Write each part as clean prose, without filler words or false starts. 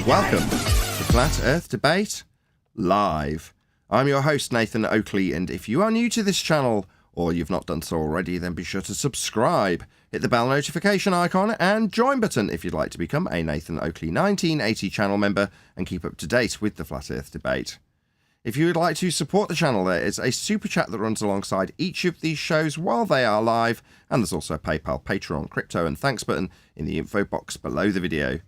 Welcome to Flat Earth Debate Live. I'm your host, Nathan Oakley, and if you are new to this channel, or you've not done so already, then be sure to subscribe, hit the bell notification icon, and join button if you'd like to become a Nathan Oakley 1980 channel member and keep up to date with the Flat Earth Debate. If you would like to support the channel, there is a super chat that runs alongside each of these shows while they are live, and there's also a PayPal, Patreon, crypto, and thanks button in the info box below the video.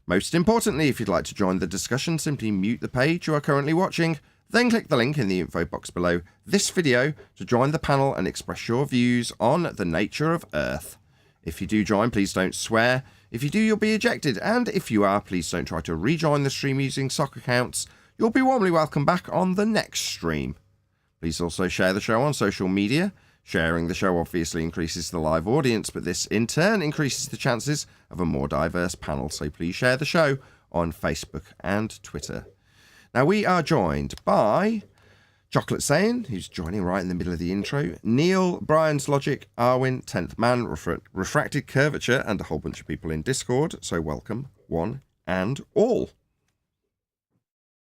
Most importantly, if you'd like to join the discussion, simply mute the page you are currently watching, then click the link in the info box below this video to join the panel and express your views on the nature of Earth. If you do join, please don't swear. If you do, you'll be ejected, and if you are, please don't try to rejoin the stream using sock accounts. You'll be warmly welcome back on the next stream. Please also share the show on social media. Sharing the show obviously increases the live audience, but this in turn increases the chances of a more diverse panel, so please share the show on Facebook and Twitter. Now we are joined by Chocolate Saiyan, who's joining right in the middle of the intro, Neil, Brian's Logic, Arwin, 10th Man, Refracted Curvature, and a whole bunch of people in Discord, so welcome one and all.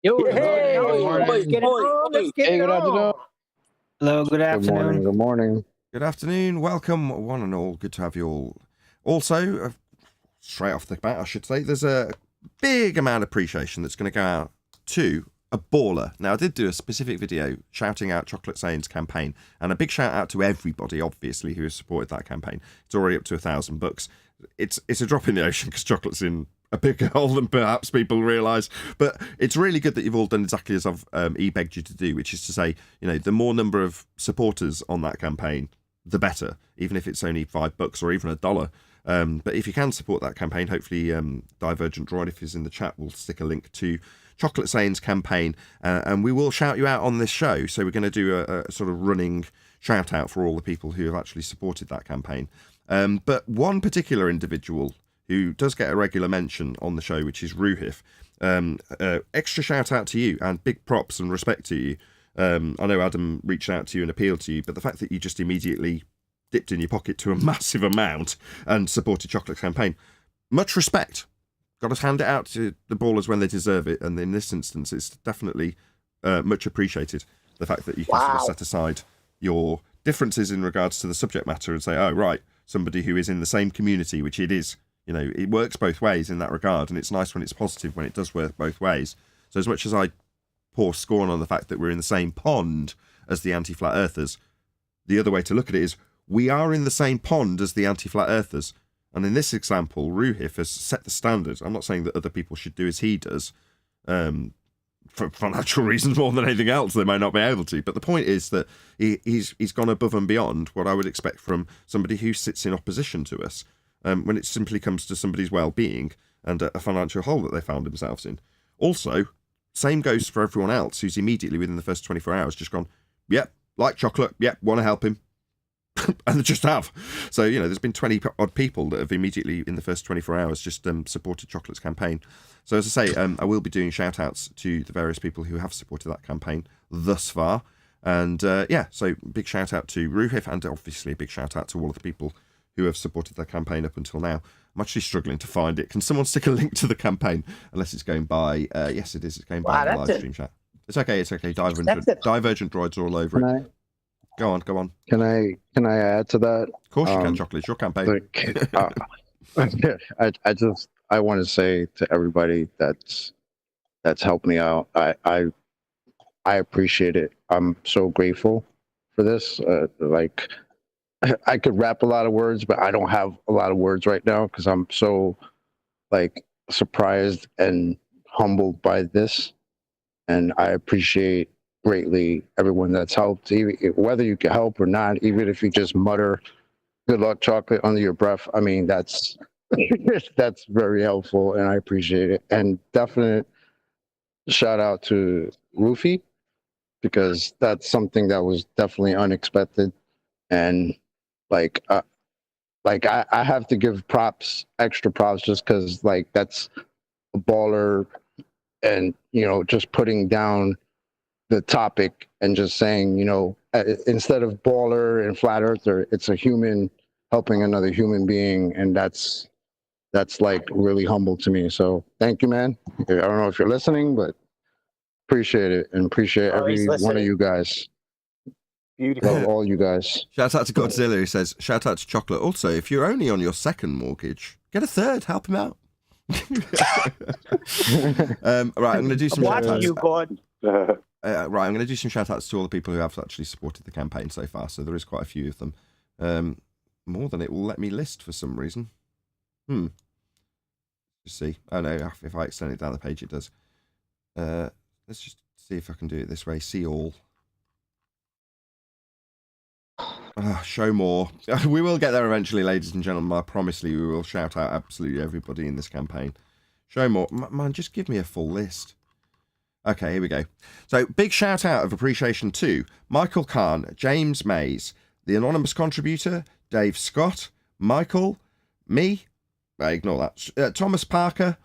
Yo, Hey, let's get it on. Let's get it on. Hello, good afternoon. Good morning. Good afternoon. Welcome, one and all. Good to have you all. Also, straight off the bat, I should say, there's a big amount of appreciation that's going to go out to a baller. Now, I did do a specific video shouting out Chocolate Saiyan's campaign, and a big shout out to everybody, obviously, who has supported that campaign. It's already up to $1,000. It's a drop in the ocean because Chocolate's in a bigger hole than perhaps people realise, but it's really good that you've all done exactly as I've begged you to do, which is to say, you know, the more number of supporters on that campaign, the better, even if it's only $5 or even $1. But if you can support that campaign, hopefully Divergent Droid, if he's in the chat, will stick a link to Chocolate Saiyan's campaign, and we will shout you out on this show. So we're going to do a sort of running shout out for all the people who have actually supported that campaign. But one particular individual who does get a regular mention on the show, which is Ruhif. Extra shout out to you, and big props and respect to you. I know Adam reached out to you and appealed to you, but the fact that you just immediately dipped in your pocket to a massive amount and supported Chocolate's campaign, much respect. Got to hand it out to the ballers when they deserve it, and in this instance, it's definitely much appreciated. The fact that you can sort of set aside your differences in regards to the subject matter and say, oh, right, somebody who is in the same community, which it is. You know, it works both ways in that regard, and it's nice when it's positive when it does work both ways. So as much as I pour scorn on the fact that we're in the same pond as the anti-flat earthers, the other way to look at it is we are in the same pond as the anti-flat earthers. And in this example, Ruhif has set the standard. I'm not saying that other people should do as he does, for financial reasons more than anything else. They might not be able to. But the point is that he's gone above and beyond what I would expect from somebody who sits in opposition to us. When it simply comes to somebody's well-being and a financial hole that they found themselves in. Also, same goes for everyone else who's immediately within the first 24 hours just gone, yep, like Chocolate, yep, want to help him. And they just have. So, you know, there's been 20-odd people that have immediately, in the first 24 hours, just supported Chocolate's campaign. So, as I say, I will be doing shout-outs to the various people who have supported that campaign thus far. And, yeah, so big shout-out to Ruhif, and obviously a big shout-out to all of the people who have supported their campaign up until now. I'm actually struggling to find it. Can someone stick a link to the campain? Unless it's going by... yes, it is. It's going by the live stream chat. It's okay, it's okay. Divergent Droids are all over it. Go on. Can I add to that? Of course you can, Chocolate. It's your campaign. I want to say to everybody that's helped me out, I appreciate it. I'm so grateful for this. I could rap a lot of words, but I don't have a lot of words right now because I'm so surprised and humbled by this. And I appreciate greatly everyone that's helped, whether you can help or not, even if you just mutter "good luck, Chocolate" under your breath. I mean, that's very helpful, and I appreciate it. And definite shout out to Rufy, because that's something that was definitely unexpected. And I have to give extra props, just because that's a baller, and just putting down the topic and just saying, instead of baller and flat earther, it's a human helping another human being, and that's that's like really humble to me. So thank you, man. I don't know if you're listening, but appreciate it and appreciate every one of you guys. Beautiful. Love all you guys. Shout out to Godzilla who says, shout out to Chocolate. Also, if you're only on your second mortgage, get a third, help him out. Right, I'm going to do some shout outs. You God. Right, I'm going to do some shout outs to all the people who have actually supported the campaign so far. So there is quite a few of them. More than it will let me list for some reason. Just see. Oh no, if I extend it down the page, it does. Let's just see if I can do it this way. See all. Show more. We will get there eventually, ladies and gentlemen. I promise you, we will shout out absolutely everybody in this campaign. Show more. Man, just give me a full list. Okay, here we go. So, big shout out of appreciation to Michael Kahn, James Mays, the anonymous contributor, Dave Scott, Michael, me, ignore that, Thomas Parker,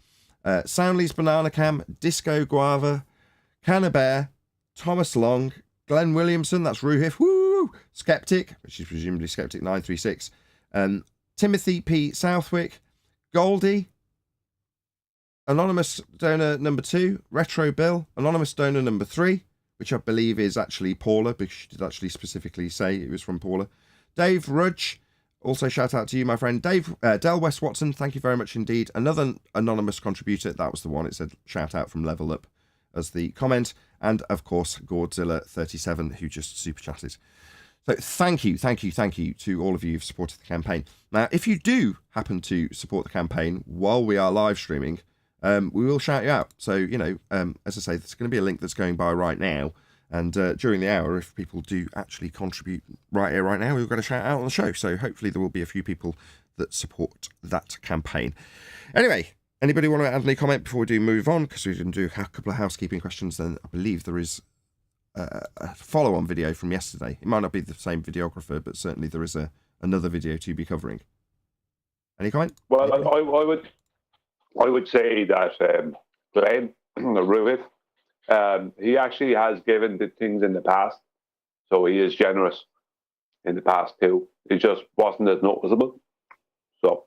Soundly's Banana Cam, Disco Guava, Cannabear, Thomas Long, Glenn Williamson, that's Ruhif, woo, Skeptic, which is presumably Skeptic 936, Timothy P. Southwick, Goldie, Anonymous Donor number 2, Retro Bill, Anonymous Donor number 3, which I believe is actually Paula, because she did actually specifically say it was from Paula. Dave Rudge, also shout out to you, my friend. Del West Watson, thank you very much indeed. Another anonymous contributor, that was the one, it said shout out from Level Up as the comment. And of course, Godzilla37, who just super chatted. So thank you to all of you who've supported the campaign. Now, if you do happen to support the campaign while we are live streaming, we will shout you out. So, you know, as I say, there's going to be a link that's going by right now. And during the hour, if people do actually contribute right here, right now, we've got a shout out on the show. So hopefully there will be a few people that support that campaign. Anyway, anybody want to add any comment before we do move on? Because we didn't do a couple of housekeeping questions. Then I believe there is a follow-on video from yesterday. It might not be the same videographer, but certainly there is another video to be covering. Any comment? Well, I would say that Glenn Ruiv, he actually has given the things in the past, so he is generous in the past too. It just wasn't as noticeable, so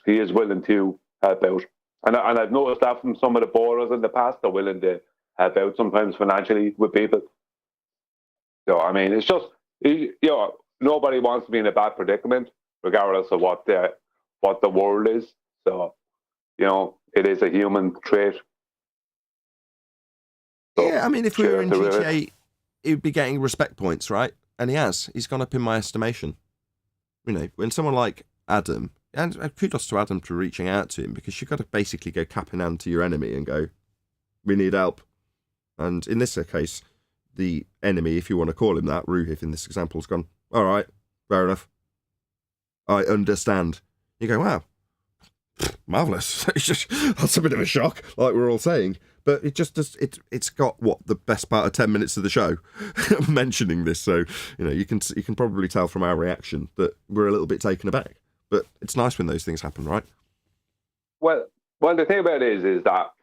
he is willing to help out. And I've noticed that from some of the borrowers in the past, they're willing to help out sometimes financially with people. So I mean, it's just nobody wants to be in a bad predicament, regardless of what the world is. So it is a human trait. So, yeah, I mean, if we were in GTA, he would be getting respect points, right? And he has. He's gone up in my estimation. You know, when someone like Adam, and kudos to Adam for reaching out to him, because you've got to basically go cap in hand to your enemy and go, we need help. And in this case, the enemy, if you want to call him that, Ruhif in this example, has gone, all right, fair enough. I understand. You go, wow, marvellous. It's just, that's a bit of a shock, like we're all saying. But it just does. It's got the best part of 10 minutes of the show mentioning this. So you can probably tell from our reaction that we're a little bit taken aback. But it's nice when those things happen, right? Well, the thing about it is that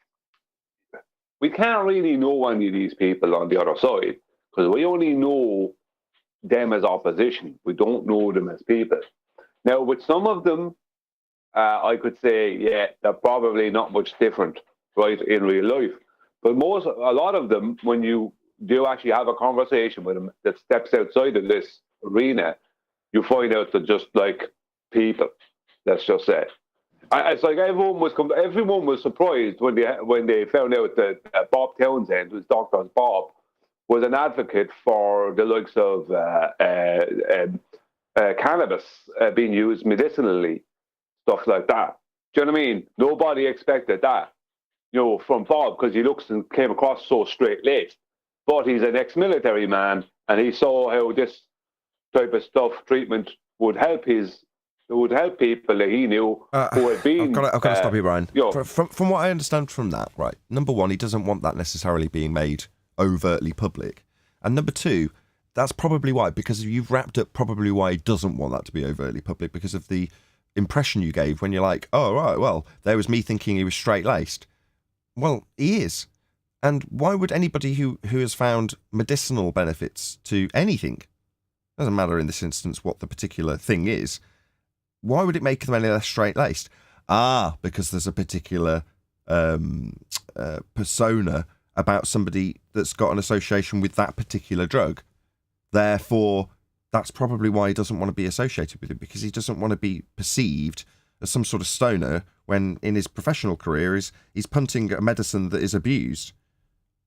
we can't really know any of these people on the other side because we only know them as opposition. We don't know them as people. Now, with some of them, I could say, yeah, they're probably not much different, right, in real life. But a lot of them, when you do actually have a conversation with them that steps outside of this arena, you find out they're just like people. Let's just say, it's like everyone was surprised when they found out that Bob Townsend, who's Dr. Bob, was an advocate for the likes of cannabis being used medicinally, stuff like that. Do you know what I mean? Nobody expected that, from Bob, because he looks and came across so straight-laced. But he's an ex-military man, and he saw how this type of treatment would help people that he knew who had been. I've got to stop you, Brian. From what I understand from that, right? Number one, he doesn't want that necessarily being made overtly public, and number two, that's probably why, because you've wrapped up probably why he doesn't want that to be overtly public, because of the impression you gave when you're like, oh right, well, there was me thinking he was straight-laced. Well, he is. And why would anybody who has found medicinal benefits to anything, doesn't matter in this instance what the particular thing is, why would it make them any less straight-laced? because there's a particular persona about somebody that's got an association with that particular drug. Therefore, that's probably why he doesn't want to be associated with it, because he doesn't want to be perceived as some sort of stoner when in his professional career he's punting a medicine that is abused,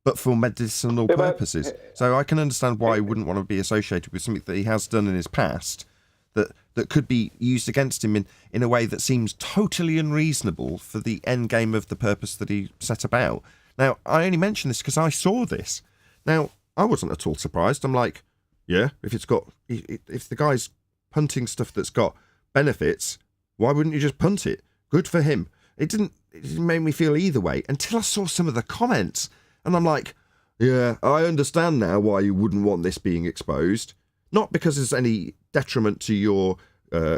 but for medicinal purposes. So I can understand why he wouldn't want to be associated with something that he has done in his past that could be used against him in a way that seems totally unreasonable for the end game of the purpose that he set about. Now, I only mention this because I saw this. Now, I wasn't at all surprised. I'm like, yeah, if the guy's punting stuff that's got benefits, why wouldn't you just punt it? Good for him. It didn't make me feel either way until I saw some of the comments. And I'm like, yeah, I understand now why you wouldn't want this being exposed. Not because there's any detriment to your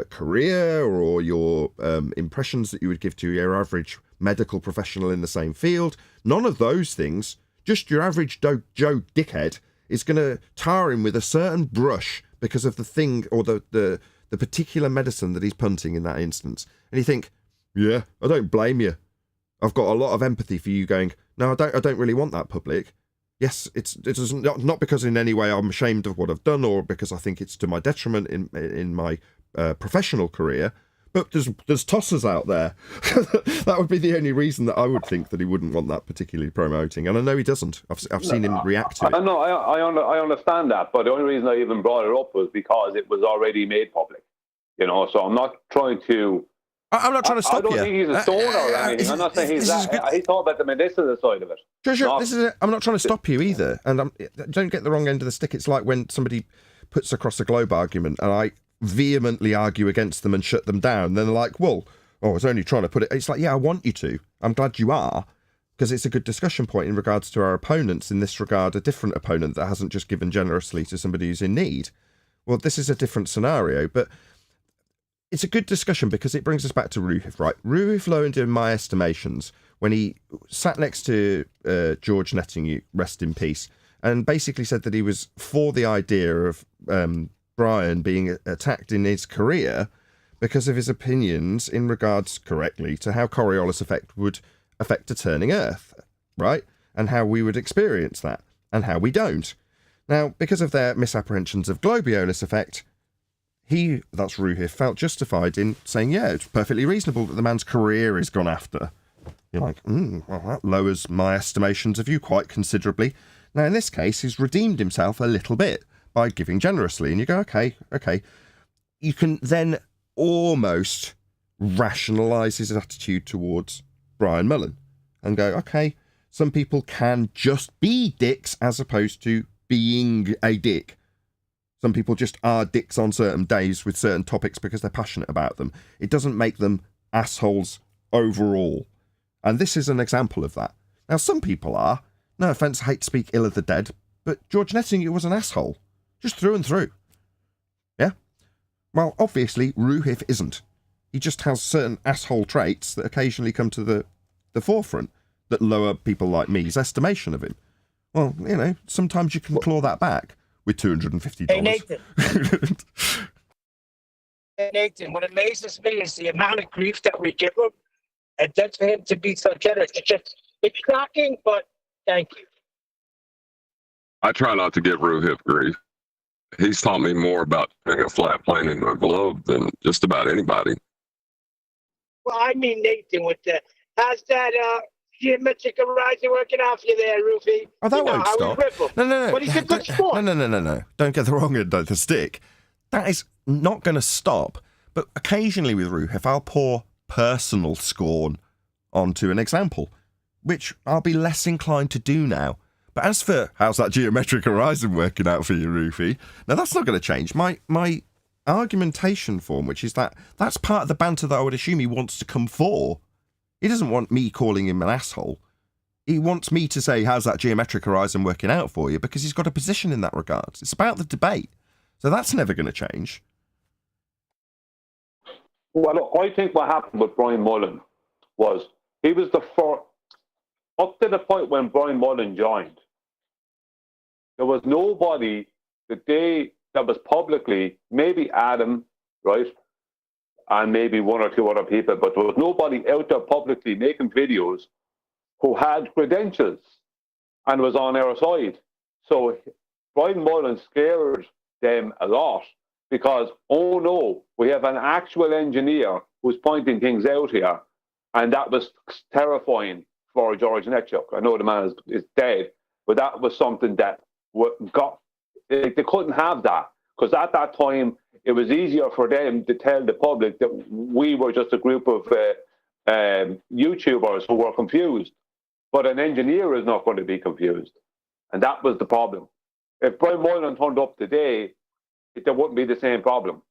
career or your impressions that you would give to your average medical professional in the same field. None of those things. Just your average Joe dickhead is going to tar him with a certain brush because of the thing or the particular medicine that he's punting in that instance. And you think, yeah, I don't blame you. I've got a lot of empathy for you going, no, I don't really want that public. Yes, it's not because in any way I'm ashamed of what I've done or because I think it's to my detriment in my professional career, but there's tossers out there. That would be the only reason that I would think that he wouldn't want that particularly promoting, and I know he doesn't. I've seen him react to it. I understand that, but the only reason I even brought it up was because it was already made public. So I'm not trying to. I'm not trying to stop you. I don't think he's a stoner or anything. I'm not saying he's that. He thought about the medicinal side of it. Sure. This is it. I'm not trying to stop you either. And don't get the wrong end of the stick. It's like when somebody puts across a globe argument and I vehemently argue against them and shut them down. Then they're like, well, I was only trying to put it. It's like, yeah, I want you to. I'm glad you are, because it's a good discussion point in regards to our opponents. In this regard, a different opponent that hasn't just given generously to somebody who's in need. Well, this is a different scenario, but it's a good discussion because it brings us back to Ruhif, right? Ruhif lowered in my estimations when he sat next to George Netting, rest in peace, and basically said that he was for the idea of Brian being attacked in his career because of his opinions in regards, correctly, to how Coriolis effect would affect a turning Earth, right? And how we would experience that, and how we don't. Now, because of their misapprehensions of Globiolis effect, that's Ruhif, felt justified in saying, yeah, it's perfectly reasonable that the man's career is gone after. You're like, well, that lowers my estimations of you quite considerably. Now, in this case, he's redeemed himself a little bit by giving generously. And you go, okay. You can then almost rationalise his attitude towards Brian Mullen and go, okay, some people can just be dicks as opposed to being a dick. Some people just are dicks on certain days with certain topics because they're passionate about them. It doesn't make them assholes overall. And this is an example of that. Now, some people are. No offence, I hate to speak ill of the dead, but George Netting was an asshole. Just through and through. Yeah? Well, obviously, Ruhif isn't. He just has certain asshole traits that occasionally come to the forefront that lower people like me's estimation of him. Well, sometimes you can claw that back. With $250. Hey, Nathan, what amazes me is the amount of grief that we give him, and that's for him to be so generous. It's shocking, but thank you. I try not to give Ruhif grief. He's taught me more about putting a flat plane in a globe than just about anybody. Well, I mean, Nathan, how's that geometric horizon working out for you there, Rufy? Oh, that won't stop. No. But he's a good sport. No. Don't get the wrong end of the stick. That is not going to stop. But occasionally with Ruhif, I'll pour personal scorn onto an example, which I'll be less inclined to do now. But as for how's that geometric horizon working out for you, Rufy? Now, that's not going to change. My argumentation form, which is that's part of the banter that I would assume he wants to come for. He doesn't want me calling him an asshole. He wants me to say, how's that geometric horizon working out for you? Because he's got a position in that regard. It's about the debate. So that's never going to change. Well, look, I think what happened with Brian Mullen was he was the first, up to the point when Brian Mullen joined, there was nobody that was publicly, maybe Adam, right? and maybe one or two other people, but there was nobody out there publicly making videos who had credentials and was on our side. So Brian Mullen scared them a lot because, oh no, we have an actual engineer who's pointing things out here, and that was terrifying for George Netchuk. I know the man is dead, but that was something that they couldn't have that, because at that time it was easier for them to tell the public that we were just a group of YouTubers who were confused. But an engineer is not going to be confused. And that was the problem. If Brian Moylan turned up today, there wouldn't be the same problem,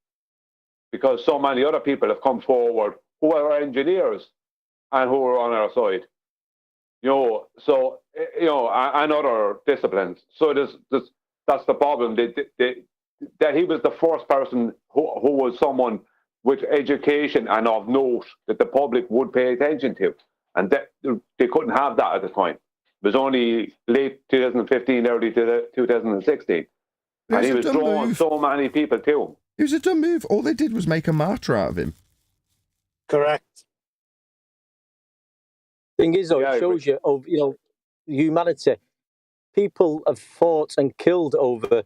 because so many other people have come forward who are engineers and who are on our side. And other disciplines. So that's the problem. That he was the first person who was someone with education and of note that the public would pay attention to. And that they couldn't have that at the time. It was only late 2015, early 2016. And he was drawing so many people to him. It was a dumb move. All they did was make a martyr out of him. Correct. Thing is, though, it shows you of humanity. People have fought and killed over,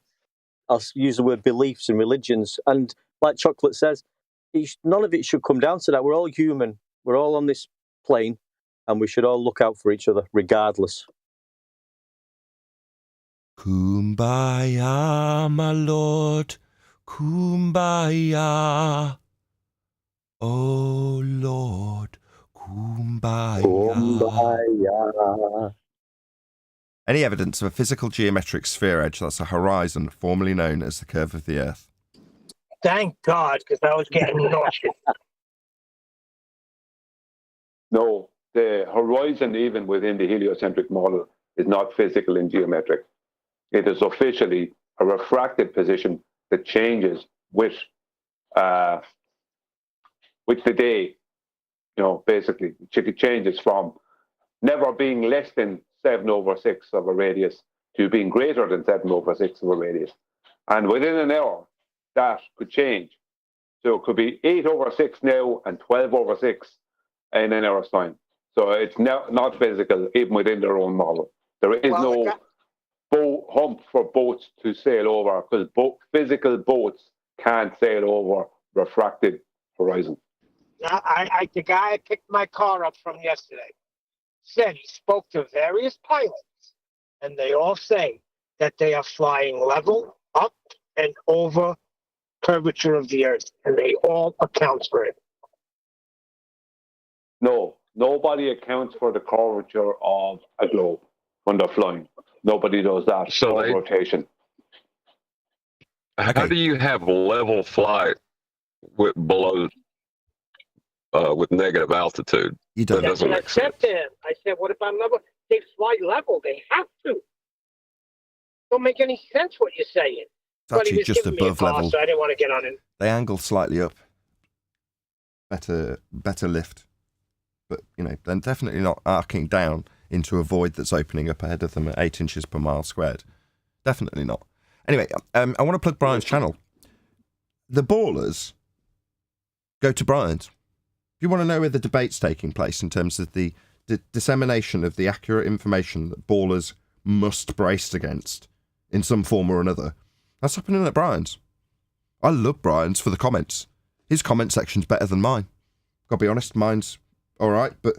I'll use the word, beliefs and religions. And like Chocolate says, none of it should come down to that. We're all human. We're all on this plane, and we should all look out for each other, regardless. Kumbaya, my lord. Kumbaya. Oh, Lord. Kumbaya. Kumbaya. Any evidence of a physical geometric sphere edge that's a horizon, formerly known as the curve of the Earth? Thank God, because I was getting nauseous. No, the horizon, even within the heliocentric model, is not physical and geometric. It is officially a refracted position that changes with the day. Basically, it changes from never being less than 7/6 of a radius to being greater than 7/6 of a radius. And within an hour, that could change. So it could be 8/6 now and 12/6 in an hour's time. So it's not physical, even within their own model. There is no hump for boats to sail over, because physical boats can't sail over refracted horizon. The guy I picked my car up from yesterday said he spoke to various pilots, and they all say that they are flying level up and over curvature of the Earth, and they all account for it. No, nobody accounts for the curvature of a globe when they're flying. Nobody does that. So rotation. How do you have level flight with negative altitude? You don't. That's what I said to him. I said, what if I'm level? They fly level. They have to. Don't make any sense what you're saying. It's actually just above level. So I didn't want to get on it. They angle slightly up. Better lift. But, they're definitely not arcing down into a void that's opening up ahead of them at 8 inches per mile squared. Definitely not. Anyway, I want to plug Brian's channel. The Ballers go to Brian's. If you want to know where the debate's taking place in terms of the dissemination of the accurate information that Ballers must brace against in some form or another, that's happening at Brian's. I love Brian's for the comments. His comment section's better than mine. Gotta be honest, mine's alright, but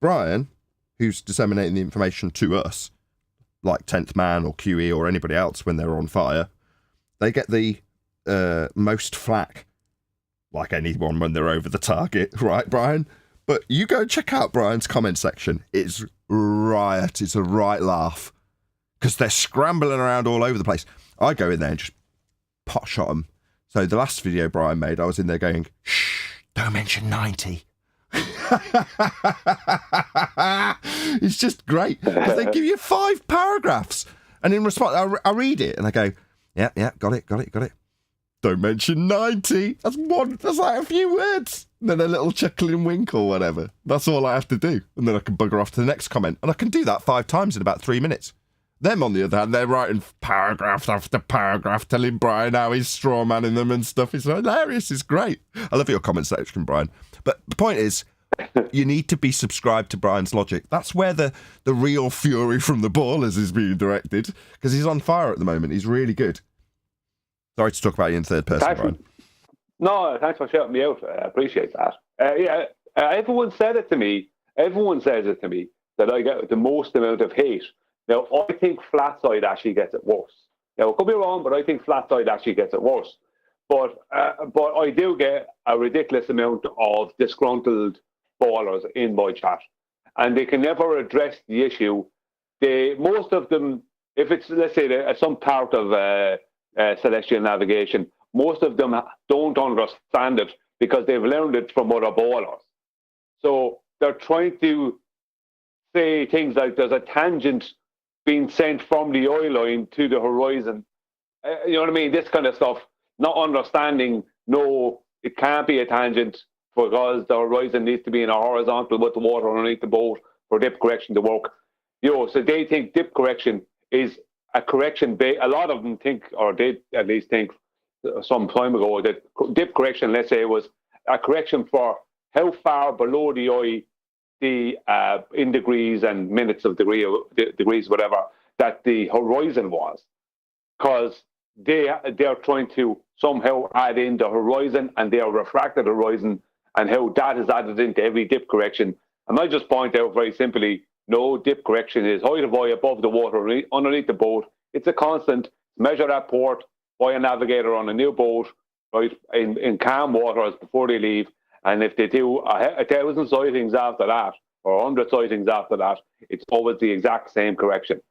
Brian, who's disseminating the information to us, like 10th Man or QE or anybody else when they're on fire, they get the most flack, like anyone when they're over the target, right, Brian? But you go check out Brian's comment section. It's riot. It's a right laugh. Because they're scrambling around all over the place. I go in there and just pot shot them. So the last video Brian made, I was in there going, shh, don't mention 90. It's just great. They give you 5 paragraphs. And in response, I read it and I go, yeah, got it. Don't mention 90. That's like a few words. And then a little chuckling wink or whatever. That's all I have to do. And then I can bugger off to the next comment. And I can do that 5 times in about 3 minutes. Them, on the other hand, they're writing paragraph after paragraph telling Brian how he's straw manning them and stuff. It's hilarious. It's great. I love your comment section, Brian. But the point is, you need to be subscribed to Brian's logic. That's where the real fury from the ballers is being directed, because he's on fire at the moment. He's really good. Sorry to talk about you in third person, Brian. No, thanks for shouting me out. I appreciate that. Everyone said it to me. Everyone says it to me that I get the most amount of hate. Now, I think Flatside actually gets it worse. Now, I could be wrong, but I think Flatside actually gets it worse. But I do get a ridiculous amount of disgruntled ballers in my chat, and they can never address the issue. Most of them, if it's, let's say, some part of celestial navigation, most of them don't understand it because they've learned it from other ballers. So they're trying to say things like there's a tangent being sent from the eye line to the horizon. You know what I mean? This kind of stuff. Not understanding, no, it can't be a tangent because the horizon needs to be in a horizontal with the water underneath the boat for dip correction to work. So they think dip correction is a correction. A lot of them think, or did at least think some time ago, that dip correction, let's say, was a correction for how far below the eye, in degrees and minutes of degrees, whatever, that the horizon was, because they're trying to somehow add in the horizon and their refracted horizon and how that is added into every dip correction. And I just point out very simply, no, dip correction is height of eye above the water underneath the boat. It's a constant. Measure that port by a navigator on a new boat, right, in calm waters before they leave. And if they do 1,000 sightings after that, or 100 sightings after that, it's always the exact same correction.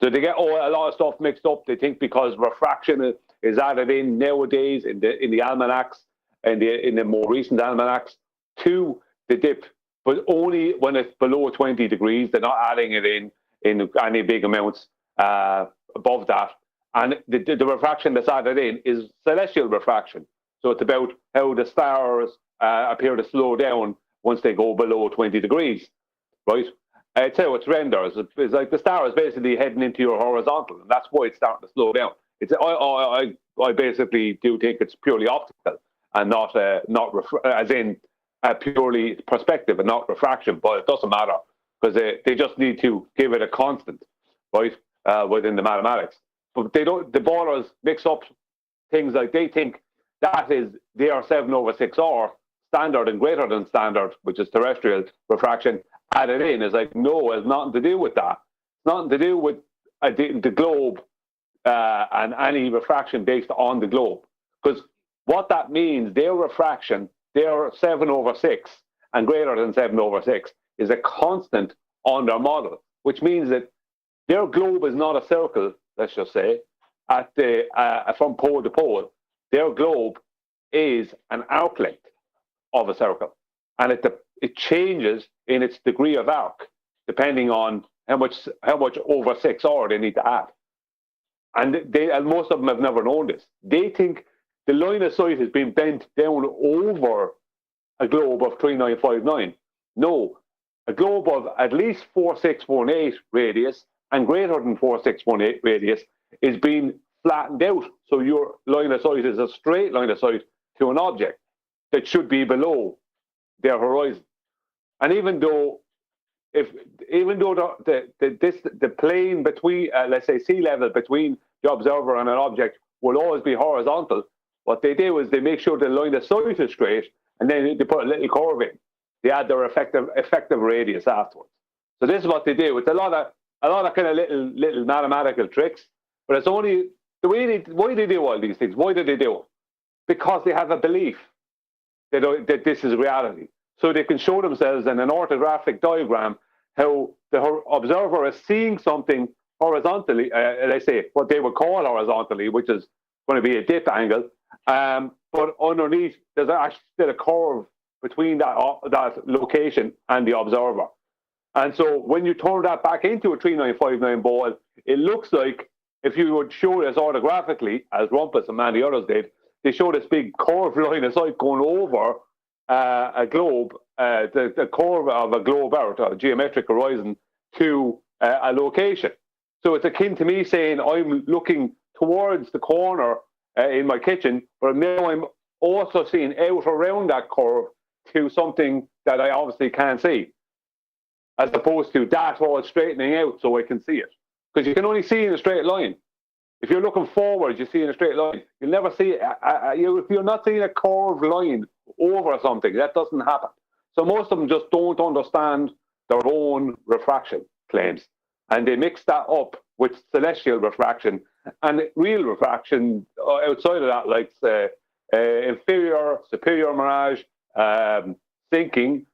So they get a lot of stuff mixed up. They think because refraction is added in nowadays in the almanacs, in the more recent almanacs, to the dip, but only when it's below 20 degrees. They're not adding it in any big amounts above that. And the refraction that's added in is celestial refraction. So it's about how the stars appear to slow down once they go below 20 degrees, right? It's how it's rendered. It's like the star is basically heading into your horizontal, and that's why it's starting to slow down. I basically do think it's purely optical and not as in purely perspective and not refraction. But it doesn't matter because they just need to give it a constant, right, within the mathematics. But they don't. The ballers mix up things like they think that is their 7/6R standard and greater than standard, which is terrestrial refraction, added in. Is like, no, it has nothing to do with that. It's nothing to do with the globe and any refraction based on the globe. Because what that means, their refraction, their 7/6 and greater than 7/6 is a constant on their model, which means that their globe is not a circle, let's just say, from pole to pole. Their globe is an arc length of a circle, and it changes in its degree of arc depending on how much over 6R they need to add. And most of them have never known this. They think the line of sight has been bent down over a globe of 3959. No, a globe of at least 4618 radius and greater than 4618 radius is being flattened out. So your line of sight is a straight line of sight to an object that should be below their horizon. And even though the plane between, let's say, sea level between the observer and an object will always be horizontal, what they do is they make sure the line of sight is straight, and then they put a little curve in. They add their effective radius afterwards. So this is what they do. It's a lot of kind of little mathematical tricks, but it's only why they do all these things. Why do they do it? Because they have a belief that this is reality. So they can show themselves in an orthographic diagram how the observer is seeing something horizontally, let's say what they would call horizontally, which is going to be a dip angle, but underneath there's actually still a curve between that location and the observer. And so when you turn that back into a 3959 ball, it looks like, if you would show this orthographically, as Rumpus and many others did, they show this big curved line of sight going over a globe, the curve of a globe out, a geometric horizon, to a location. So it's akin to me saying I'm looking towards the corner in my kitchen, but now I'm also seeing out around that curve to something that I obviously can't see, as opposed to that wall straightening out so I can see it. Because you can only see in a straight line. If you're looking forward, you see in a straight line. You'll never see, if you're not seeing a curved line over something, that doesn't happen. So most of them just don't understand their own refraction claims. And they mix that up with celestial refraction and real refraction outside of that, like inferior, superior mirage, sinking,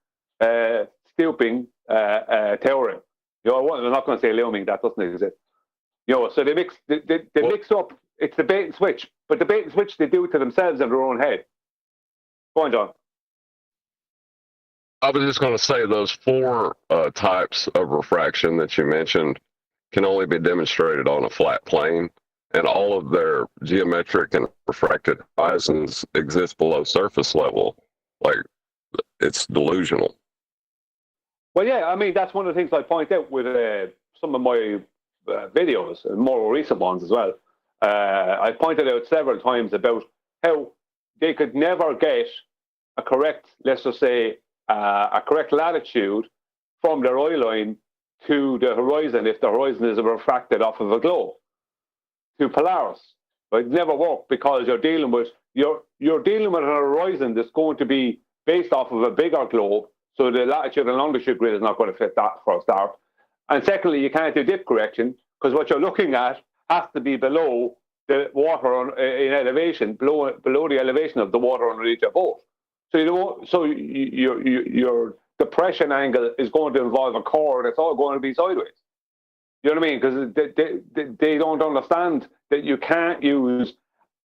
stooping, towering. You know, I'm not going to say looming, that doesn't exist. You know, so they mix up. It's the bait and switch, but the bait and switch they do to themselves in their own head. Go on, John. I was just going to say those four types of refraction that you mentioned can only be demonstrated on a flat plane, and all of their geometric and refracted horizons exist below surface level. Like, it's delusional. Well, yeah, I mean, that's one of the things I point out with some of my videos, and more recent ones as well. I pointed out several times about how they could never get a correct, let's just say, a correct latitude from their eye line to the horizon if the horizon is refracted off of a globe to Polaris. But it never worked because you're dealing with an horizon that's going to be based off of a bigger globe, so the latitude and longitude grid is not going to fit that for a start. And secondly, you can't do dip correction because what you're looking at has to be below the water in elevation, below the elevation of the water underneath your boat. So your depression angle is going to involve a core that's all going to be sideways. You know what I mean? Because they don't understand that you can't use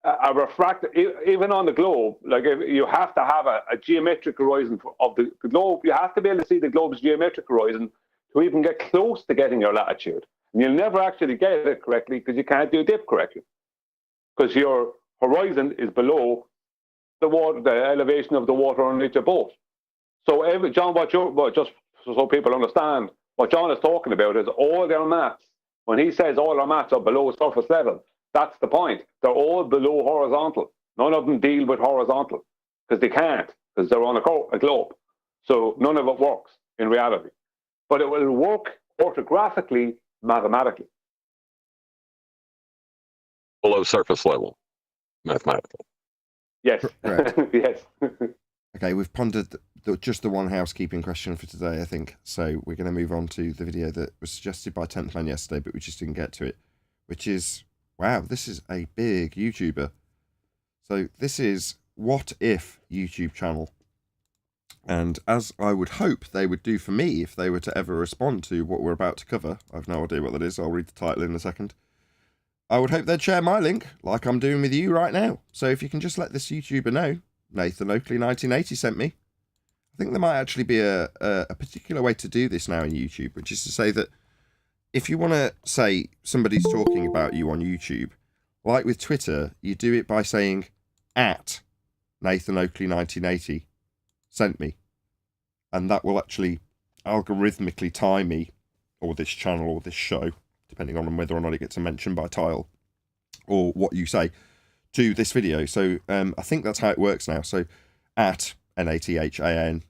a refractor, even on the globe. Like, if you have to have a geometric horizon of the globe. You have to be able to see the globe's geometric horizon to even get close to getting your latitude. And you'll never actually get it correctly because you can't do dip correction. Because your horizon is below the water, the elevation of the water underneath your boat. So, John, just so people understand, what John is talking about is all their maths. When he says all our maths are below surface level, that's the point. They're all below horizontal. None of them deal with horizontal because they can't, because they're on a globe. So none of it works in reality. But it will work orthographically, mathematically. Below surface level, mathematically. Yes. Yes. Okay, we've pondered just the one housekeeping question for today, I think. So we're going to move on to the video that was suggested by 10th Man yesterday, but we just didn't get to it, which is, wow, this is a big YouTuber. So this is What If YouTube channel. And as I would hope they would do for me if they were to ever respond to what we're about to cover, I have no idea what that is, I'll read the title in a second. I would hope they'd share my link, like I'm doing with you right now. So if you can just let this YouTuber know, Nathan Oakley 1980 sent me. I think there might actually be a particular way to do this now in YouTube, which is to say that if you want to say somebody's talking about you on YouTube, like with Twitter, you do it by saying at Nathan Oakley 1980 sent me. And that will actually algorithmically tie me, or this channel, or this show, depending on whether or not it gets a mention by tile, or what you say, to this video. So I think that's how it works now. So at NATHAN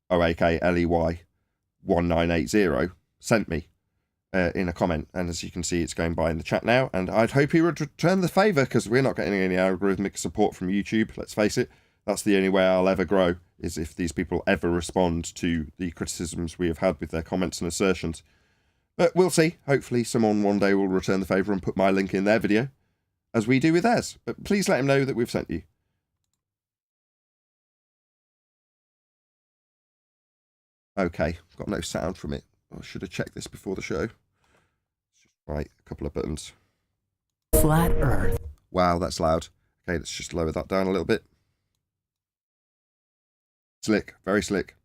OAKLEY 1980 sent me in a comment, and as you can see, it's going by in the chat now, and I'd hope he would return the favour, because we're not getting any algorithmic support from YouTube, let's face it. That's the only way I'll ever grow, is if these people ever respond to the criticisms we have had with their comments and assertions. But we'll see. Hopefully someone one day will return the favour and put my link in their video, as we do with theirs. But please let him know that we've sent you. Okay, got no sound from it. I should have checked this before the show. Right, a couple of buttons. Flat Earth. Wow, that's loud. Okay, let's just lower that down a little bit. Slick, very slick.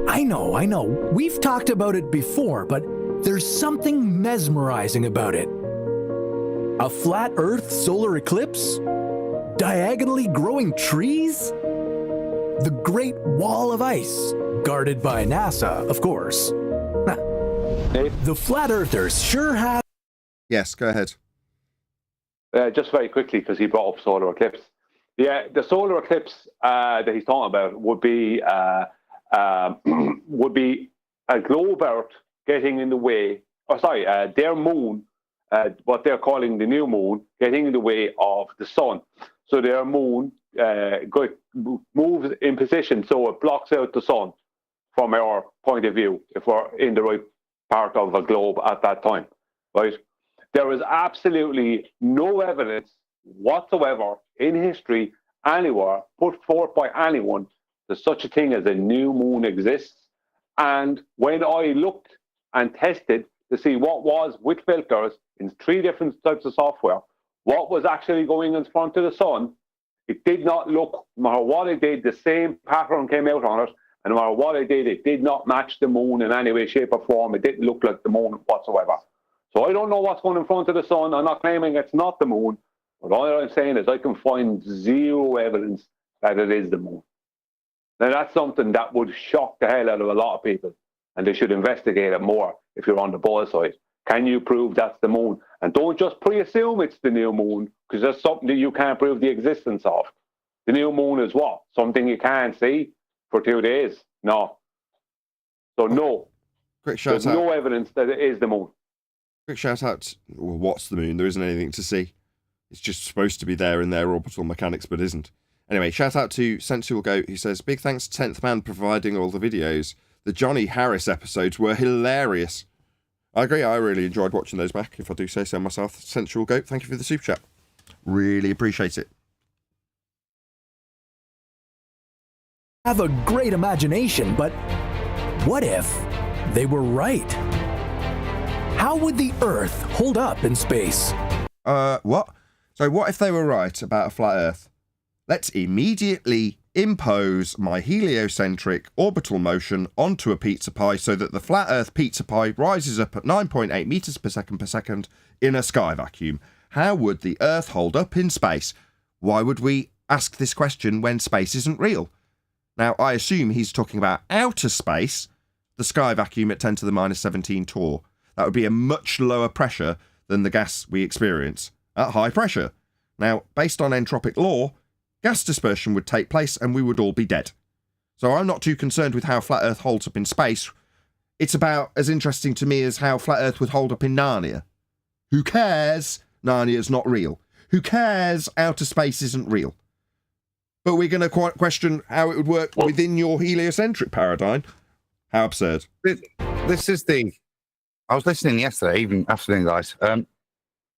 I know. We've talked about it before, but there's something mesmerizing about it. A flat Earth solar eclipse? Diagonally growing trees? The Great Wall of Ice, guarded by NASA, of course. The flat earthers sure have. Yes, go ahead. Just very quickly, because he brought up solar eclipse. Yeah, the solar eclipse that he's talking about would be a globe Earth getting in the way. Oh, sorry, their moon, what they're calling the new moon, getting in the way of the sun. So their moon moves in position, so it blocks out the sun from our point of view, if we're in the right part of a globe at that time, right? There is absolutely no evidence whatsoever in history, anywhere, put forth by anyone, that such a thing as a new moon exists. And when I looked and tested to see what was with filters in 3 different types of software, what was actually going in front of the sun, it did not look, no matter what I did, the same pattern came out on it. And no matter what I did, it did not match the moon in any way, shape, or form. It didn't look like the moon whatsoever. So I don't know what's going in front of the sun. I'm not claiming it's not the moon. But all I'm saying is I can find 0 evidence that it is the moon. Now, that's something that would shock the hell out of a lot of people. And they should investigate it more if you're on the ball side. Can you prove that's the moon? And don't just pre-assume it's the new moon, because that's something that you can't prove the existence of. The new moon is what? Something you can't see for 2 days? No. So no. Quick shout There's out. no evidence that it is the moon. Quick shout out. Well, what's the moon? There isn't anything to see. It's just supposed to be there in their orbital mechanics, but isn't. Anyway, shout out to Sensual Goat, who says, big thanks to 10th Man providing all the videos. The Johnny Harris episodes were hilarious. I agree, I really enjoyed watching those back, if I do say so myself. Sensual Goat, thank you for the super chat. Really appreciate it. Have a great imagination, but what if they were right? How would the Earth hold up in space? What? So what if they were right about a flat Earth? Let's immediately impose my heliocentric orbital motion onto a pizza pie so that the flat Earth pizza pie rises up at 9.8 meters per second in a sky vacuum. How would the Earth hold up in space? Why would we ask this question when space isn't real? Now, I assume he's talking about outer space, the sky vacuum at 10 to the minus 17 torr. That would be a much lower pressure than the gas we experience at high pressure. Now, based on entropic law, gas dispersion would take place and we would all be dead. So I'm not too concerned with how flat Earth holds up in space. It's about as interesting to me as how flat Earth would hold up in Narnia. Who cares? Narnia's not real. Who cares? Outer space isn't real. But we're going to question how it would work within your heliocentric paradigm. How absurd. This is the... I was listening yesterday, even afternoon, guys.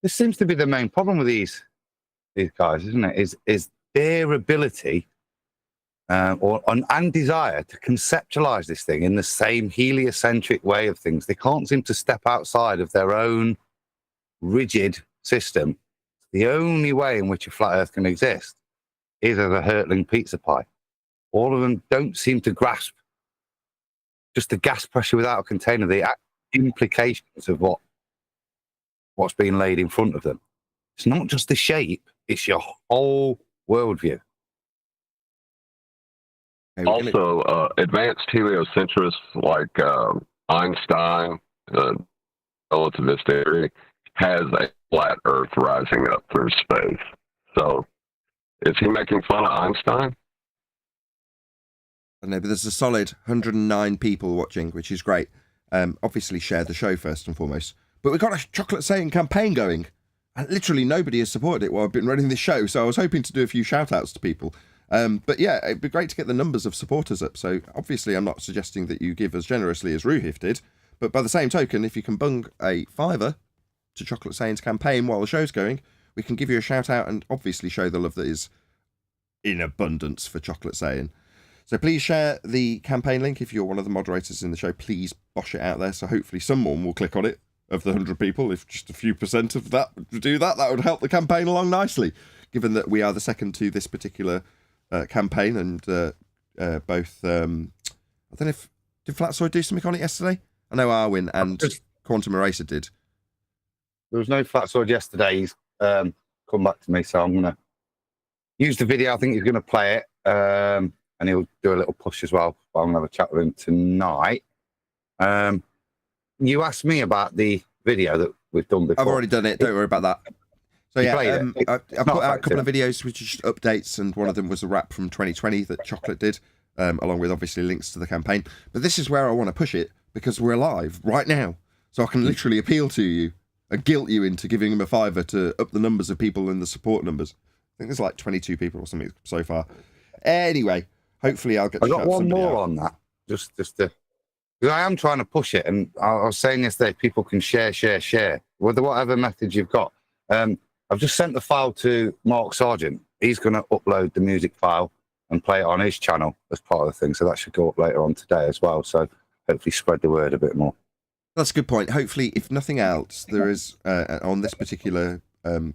This seems to be the main problem with these guys, isn't it? Is their ability and desire to conceptualize this thing in the same heliocentric way of things. They can't seem to step outside of their own rigid system. The only way in which a flat Earth can exist is as a hurtling pizza pie. All of them don't seem to grasp just the gas pressure without a container, the implications of what's being laid in front of them. It's not just the shape, it's your whole worldview. Also, advanced heliocentrists like Einstein, relativist theory, has a flat Earth rising up through space. So, is he making fun of Einstein? I know, but there's a solid 109 people watching, which is great. Obviously, share the show first and foremost. But we've got a chocolate saying campaign going. And literally nobody has supported it while I've been running this show. So I was hoping to do a few shout outs to people. But yeah, it'd be great to get the numbers of supporters up. So obviously, I'm not suggesting that you give as generously as Ruhif did. But by the same token, if you can bung a $5 to Chocolate Saying's campaign while the show's going, we can give you a shout out and obviously show the love that is in abundance for Chocolate Saying. So please share the campaign link. If you're one of the moderators in the show, please bosh it out there. So hopefully someone will click on it of the 100 people. If just a few % of that do that, that would help the campaign along nicely. Given that we are the second to this particular campaign and both, I don't know if, did Flatsoid do something on it yesterday? I know Arwin and Quantum Eraser did. There was no Flatsoid yesterday. He's come back to me, so I'm going to use the video. I think he's going to play it. And he'll do a little push as well. But I'm going to have a chat with him tonight. you asked me about the video that we've done before. I've already done it. Don't worry about that. So yeah, I put out a couple of videos which are just updates, and one of them was a wrap from 2020 that Chocolate did, along with obviously links to the campaign. But this is where I want to push it, because we're live right now, so I can literally appeal to you and guilt you into giving him a $5 to up the numbers of people in the support numbers. I think there's like 22 people or something so far. Anyway, hopefully I'll get. I got one more on that, just to. Because I am trying to push it, and I was saying yesterday, people can share with whatever method you've got. I've just sent the file to Mark Sargent. He's going to upload the music file and play it on his channel as part of the thing. So that should go up later on today as well. So hopefully spread the word a bit more. That's a good point. Hopefully, if nothing else, there is on this particular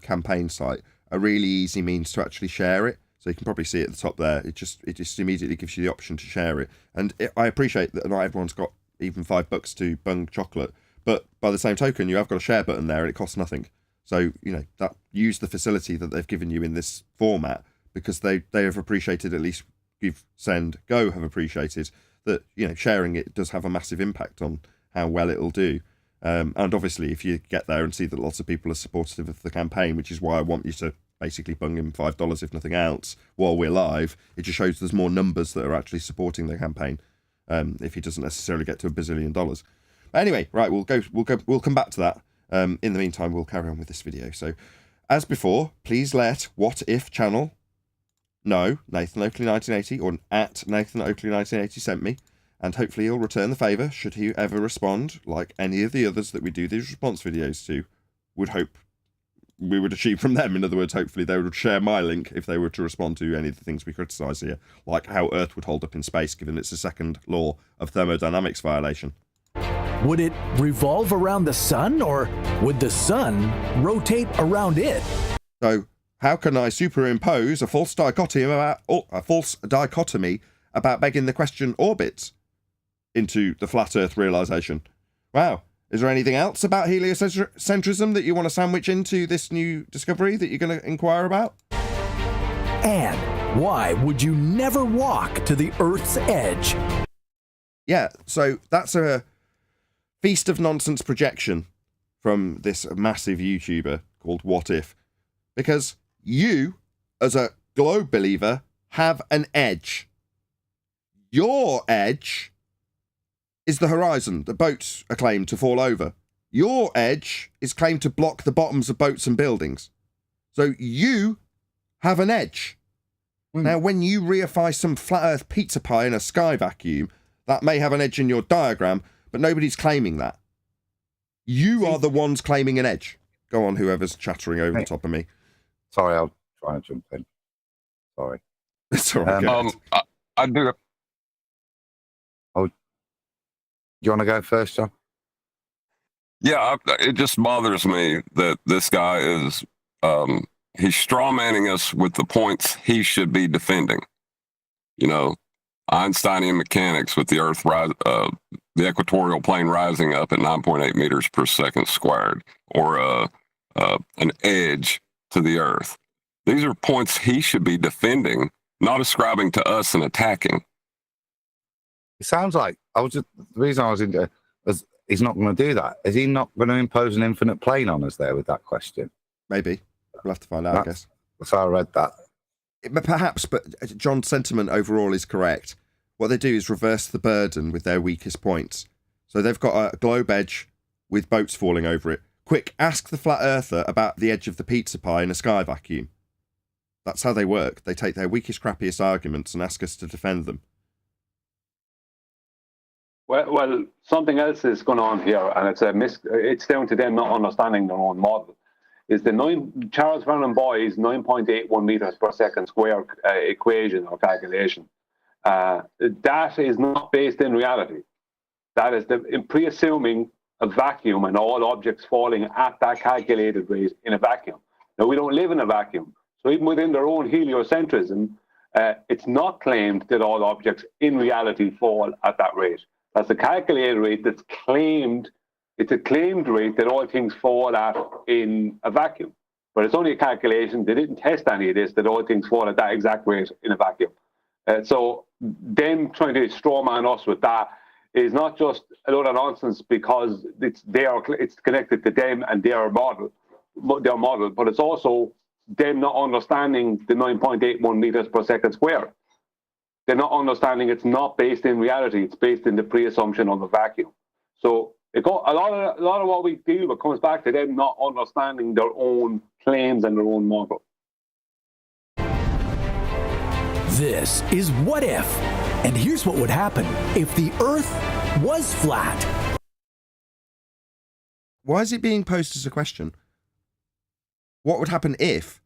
campaign site a really easy means to actually share it. So you can probably see it at the top there. It just immediately gives you the option to share it. And I appreciate that not everyone's got even $5 to bung Chocolate, but by the same token, you have got a share button there, and it costs nothing. So, that use the facility that they've given you in this format, because they have appreciated, at least Give, Send, Go have appreciated that, sharing it does have a massive impact on how well it'll do. And obviously, if you get there and see that lots of people are supportive of the campaign, which is why I want you to basically bung him $5, if nothing else, while we're live, it just shows there's more numbers that are actually supporting the campaign, if he doesn't necessarily get to $1 billion. But anyway, right, we'll come back to that. In the meantime, we'll carry on with this video. So, as before, please let What If channel know Nathan Oakley 1980 or at Nathan Oakley 1980 sent me, and hopefully he'll return the favour should he ever respond, like any of the others that we do these response videos to. Would hope we would achieve from them. In other words, hopefully they would share my link if they were to respond to any of the things we criticise here, like how Earth would hold up in space, given it's a second law of thermodynamics violation. Would it revolve around the sun, or would the sun rotate around it? So, how can I superimpose a false dichotomy about begging the question orbits into the flat Earth realization? Wow. Is there anything else about heliocentrism that you want to sandwich into this new discovery that you're going to inquire about? And why would you never walk to the Earth's edge? Yeah, so that's a feast of nonsense projection from this massive YouTuber called What If. Because you, as a globe believer, have an edge. Your edge is the horizon that boats are claimed to fall over. Your edge is claimed to block the bottoms of boats and buildings. So you have an edge. Now, when you reify some flat earth pizza pie in a sky vacuum, that may have an edge in your diagram, but nobody's claiming that. You are the ones claiming an edge. Go on, whoever's chattering over the top of me. Sorry, I'll try and jump in. Sorry. It's all right. I do. Oh, you want to go first, John? Yeah, it just bothers me that this guy is, he's strawmanning us with the points he should be defending. Einsteinian mechanics with the Earth the equatorial plane rising up at 9.8 meters per second squared, or an edge to the Earth. These are points he should be defending, not ascribing to us and attacking. It sounds like the reason I was into is he's not going to do that. Is he not going to impose an infinite plane on us there with that question? Maybe. We'll have to find out, I guess. That's how I read that. Perhaps, but John's sentiment overall is correct. What they do is reverse the burden with their weakest points. So they've got a globe edge with boats falling over it. Quick, ask the flat earther about the edge of the pizza pie in a sky vacuum. That's how they work. They take their weakest, crappiest arguments and ask us to defend them. Well, something else is going on here, and it's down to them not understanding their own model. Is the Charles Vernon Boy's 9.81 meters per second square equation or calculation. That is not based in reality. That is pre-assuming a vacuum and all objects falling at that calculated rate in a vacuum. Now, we don't live in a vacuum. So even within their own heliocentrism, it's not claimed that all objects in reality fall at that rate. That's a calculated rate that's claimed. It's a claimed rate that all things fall at in a vacuum. But it's only a calculation. They didn't test any of this, that all things fall at that exact rate in a vacuum. So them trying to strawman us with that is not just a lot of nonsense because it's connected to them and their model, but it's also them not understanding the 9.81 meters per second squared. They're not understanding it's not based in reality. It's based in the pre-assumption of the vacuum. So a lot of what we deal with comes back to them not understanding their own claims and their own model. This is What If, and here's what would happen if the Earth was flat. Why is it being posed as a question? What would happen if?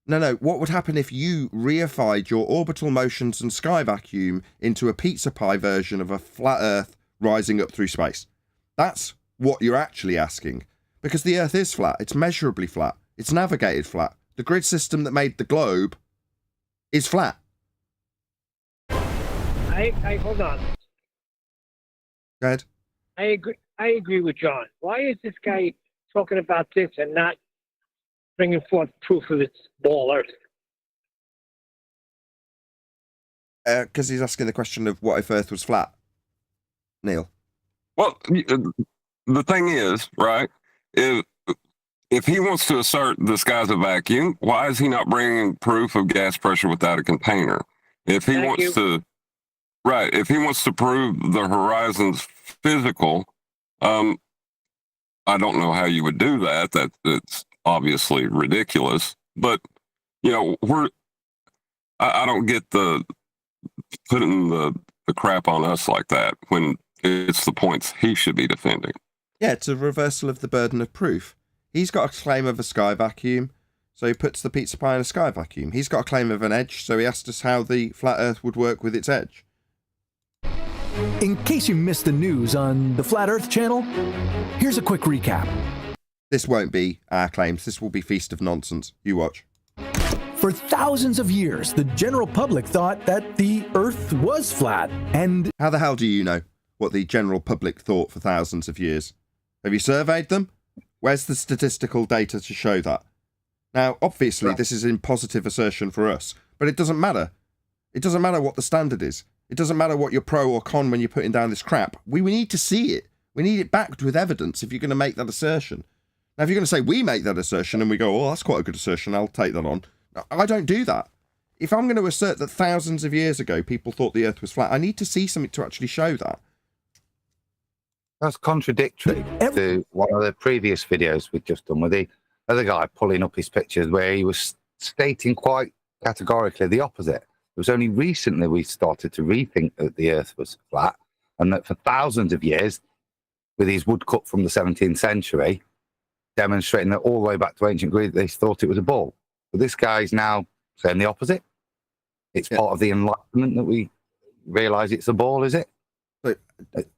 No, what would happen if you reified your orbital motions and sky vacuum into a pizza pie version of a flat Earth rising up through space? That's what you're actually asking. Because the Earth is flat. It's measurably flat. It's navigated flat. The grid system that made the globe is flat. I hold on. Go ahead. I agree with John. Why is this guy talking about this and not bringing forth proof of its ball Earth? Because he's asking the question of what if Earth was flat, Neil. Well, the thing is, right, if he wants to assert the sky's a vacuum, why is he not bringing proof of gas pressure without a container? If he wants to prove the horizon's physical, I don't know how you would do that. It's obviously ridiculous. But, you know, I don't get the putting the crap on us like that when it's the points he should be defending. Yeah, it's a reversal of the burden of proof. He's got a claim of a sky vacuum, so he puts the pizza pie in a sky vacuum. He's got a claim of an edge, so he asked us how the flat Earth would work with its edge. In case you missed the news on the Flat Earth channel, here's a quick recap. This won't be our claims. This will be Feast of Nonsense. You watch. For thousands of years, the general public thought that the Earth was flat, and... How the hell do you know what the general public thought for thousands of years? Have you surveyed them? Where's the statistical data to show that? Now, obviously, this is in positive assertion for us, but it doesn't matter. It doesn't matter what the standard is. It doesn't matter what you're pro or con when you're putting down this crap. We need to see it. We need it backed with evidence if you're going to make that assertion. Now, if you're going to say we make that assertion and we go, oh, that's quite a good assertion, I'll take that on. I don't do that. If I'm going to assert that thousands of years ago people thought the Earth was flat, I need to see something to actually show that. That's contradictory to one of the previous videos we've just done with the other guy pulling up his pictures where he was stating quite categorically the opposite. It was only recently we started to rethink that the Earth was flat, and that for thousands of years, with his woodcut from the 17th century, demonstrating that all the way back to ancient Greece, they thought it was a ball. But this guy's now saying the opposite. It's part of the Enlightenment that we realise it's a ball, is it? But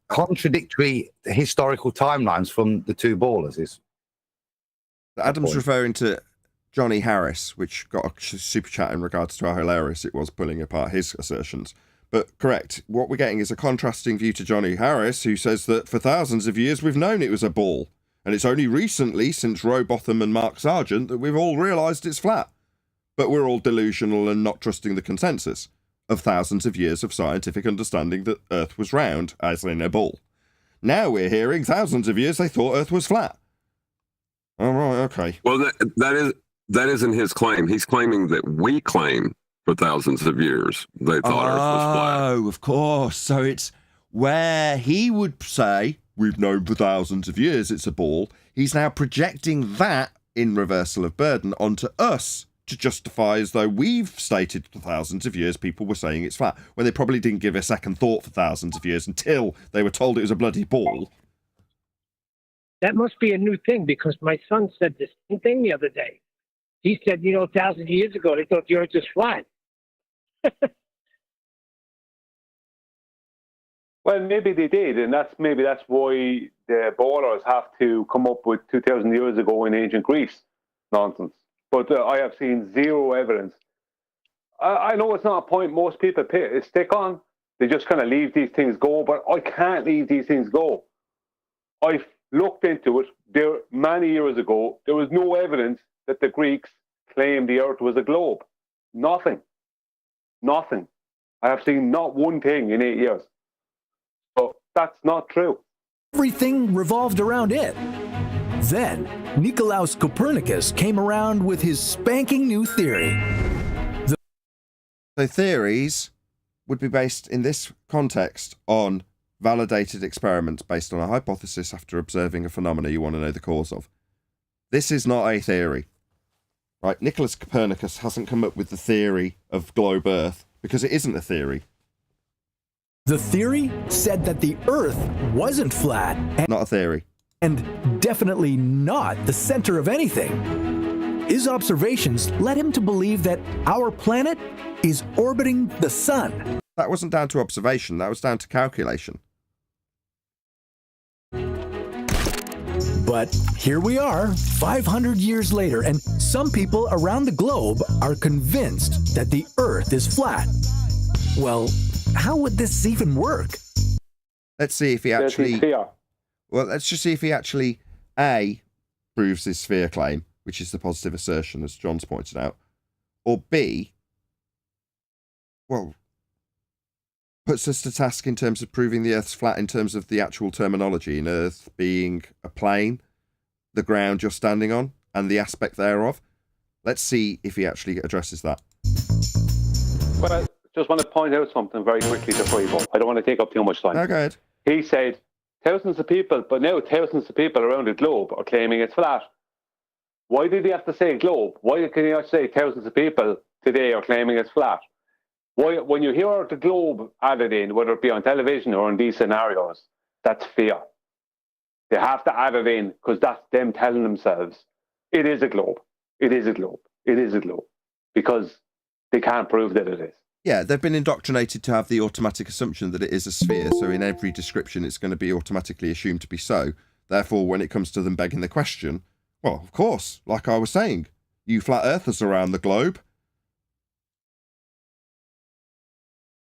contradictory historical timelines from the two ballers is. Adam's referring to Johnny Harris, which got a super chat in regards to how hilarious it was pulling apart his assertions. But correct, what we're getting is a contrasting view to Johnny Harris, who says that for thousands of years we've known it was a ball. And it's only recently, since Rowbotham and Mark Sargent, that we've all realised it's flat. But we're all delusional and not trusting the consensus of thousands of years of scientific understanding that Earth was round, as in a ball. Now we're hearing thousands of years they thought Earth was flat. All right, okay. Well, that isn't his claim. He's claiming that we claim for thousands of years they thought Earth was flat. Oh, of course. So it's where he would say, we've known for thousands of years it's a ball. He's now projecting that in reversal of burden onto us to justify as though we've stated for thousands of years people were saying it's flat, when they probably didn't give a second thought for thousands of years until they were told it was a bloody ball. That must be a new thing, because my son said the same thing the other day. He said, 1,000 years ago, they thought the Earth was flat. Well, maybe they did, and that's why the ballers have to come up with 2,000 years ago in ancient Greece nonsense. But I have seen zero evidence. I know it's not a point most people stick on. They just kind of leave these things go, but I can't leave these things go. I've looked into it. There many years ago, there was no evidence that the Greeks claimed the Earth was a globe. Nothing. I have seen not one thing in 8 years. So that's not true. Everything revolved around it. Then, Nicolaus Copernicus came around with his spanking new theory. So theories would be based in this context on validated experiments based on a hypothesis after observing a phenomena you want to know the cause of. This is not a theory. Right? Nicolaus Copernicus hasn't come up with the theory of globe Earth because it isn't a theory. The theory said that the Earth wasn't flat Not a theory. and definitely not the center of anything. His observations led him to believe that our planet is orbiting the sun. That wasn't down to observation, that was down to calculation. But here we are, 500 years later, and some people around the globe are convinced that the Earth is flat. Well, how would this even work? Let's see if he actually... Well, let's just see if he actually, A, proves his sphere claim, which is the positive assertion, as John's pointed out, or B, well, puts us to task in terms of proving the Earth's flat in terms of the actual terminology, in Earth being a plane, the ground you're standing on, and the aspect thereof. Let's see if he actually addresses that. Well, I just want to point out something very quickly to Freebo. I don't want to take up too much time. No, go ahead. He said thousands of people, but now thousands of people around the globe are claiming it's flat. Why did he have to say globe? Why can he not say thousands of people today are claiming it's flat? Why, when you hear the globe added in, whether it be on television or in these scenarios, that's fear. They have to add it in because that's them telling themselves it is a globe. It is a globe. It is a globe. Because they can't prove that it is. Yeah, they've been indoctrinated to have the automatic assumption that it is a sphere, so in every description it's going to be automatically assumed to be so. Therefore, when it comes to them begging the question, well, of course, like I was saying, you flat earthers around the globe.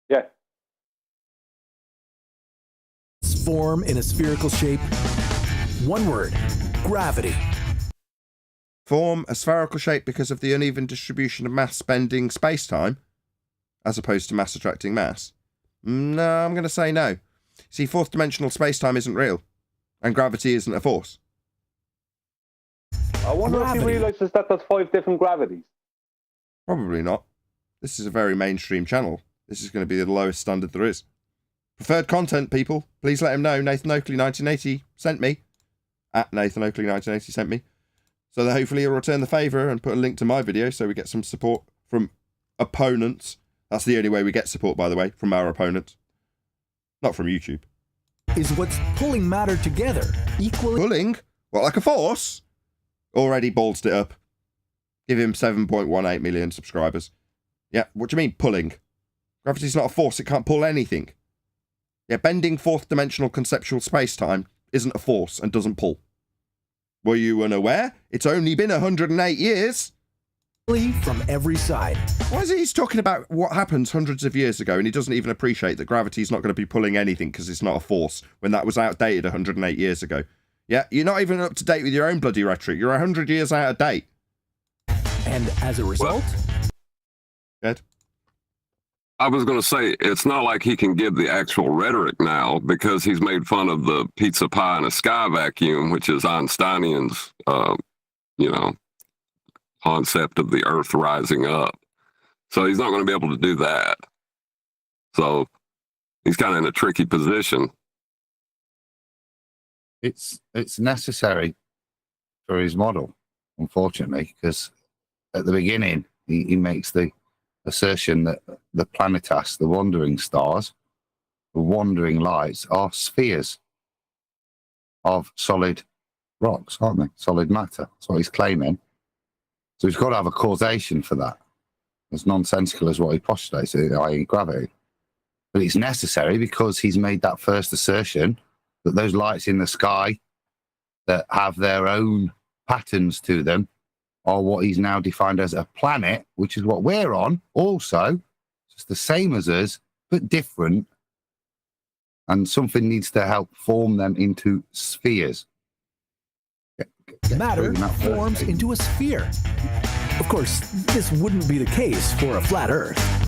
Yeah. Form in a spherical shape. One word, gravity. Form a spherical shape because of the uneven distribution of mass bending space-time, as opposed to mass attracting mass? No, I'm going to say no. See, fourth dimensional space-time isn't real, and gravity isn't a force. I wonder if he realises that there's 5 different gravities. Probably not. This is a very mainstream channel. This is going to be the lowest standard there is. Preferred content, people. Please let him know. Nathan Oakley 1980 sent me. At Nathan Oakley 1980 sent me. So that hopefully he'll return the favour and put a link to my video so we get some support from opponents. That's the only way we get support, by the way, from our opponents. Not from YouTube. Is what's pulling matter together equally... Pulling? What, like a force? Already ballsed it up. Give him 7.18 million subscribers. Yeah, what do you mean, pulling? Gravity's not a force, it can't pull anything. Yeah, bending fourth dimensional conceptual space-time isn't a force and doesn't pull. Were you unaware? It's only been 108 years. From every side. Why is he talking about what happens hundreds of years ago and he doesn't even appreciate that gravity's not going to be pulling anything because it's not a force when that was outdated 108 years ago? Yeah, you're not even up to date with your own bloody rhetoric. You're 100 years out of date. And as a result... Good. I was going to say, it's not like he can give the actual rhetoric now because he's made fun of the pizza pie in a sky vacuum, which is Einsteinian's, concept of the Earth rising up. So he's not going to be able to do that. So he's kind of in a tricky position. It's necessary for his model, unfortunately, because at the beginning he makes the assertion that the planetas, the wandering stars, the wandering lights, are spheres of solid rocks, aren't they? Solid matter. That's what he's claiming. So he's got to have a causation for that. As nonsensical as what he postulates, i.e. gravity. But it's necessary because he's made that first assertion that those lights in the sky that have their own patterns to them are what he's now defined as a planet, which is what we're on also. It's the same as us, but different. And something needs to help form them into spheres. Matter forms into a sphere. Of course, this wouldn't be the case for a flat Earth.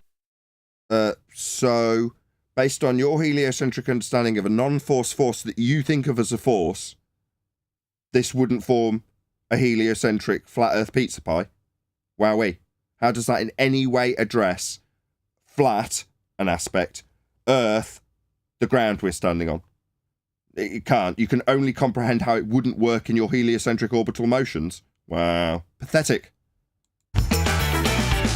So based on your heliocentric understanding of a non-force force that you think of as a force, this wouldn't form a heliocentric flat Earth pizza pie? Wowee. How does that in any way address flat, an aspect, Earth, the ground we're standing on? It can't. You can only comprehend how it wouldn't work in your heliocentric orbital motions. Wow. Pathetic.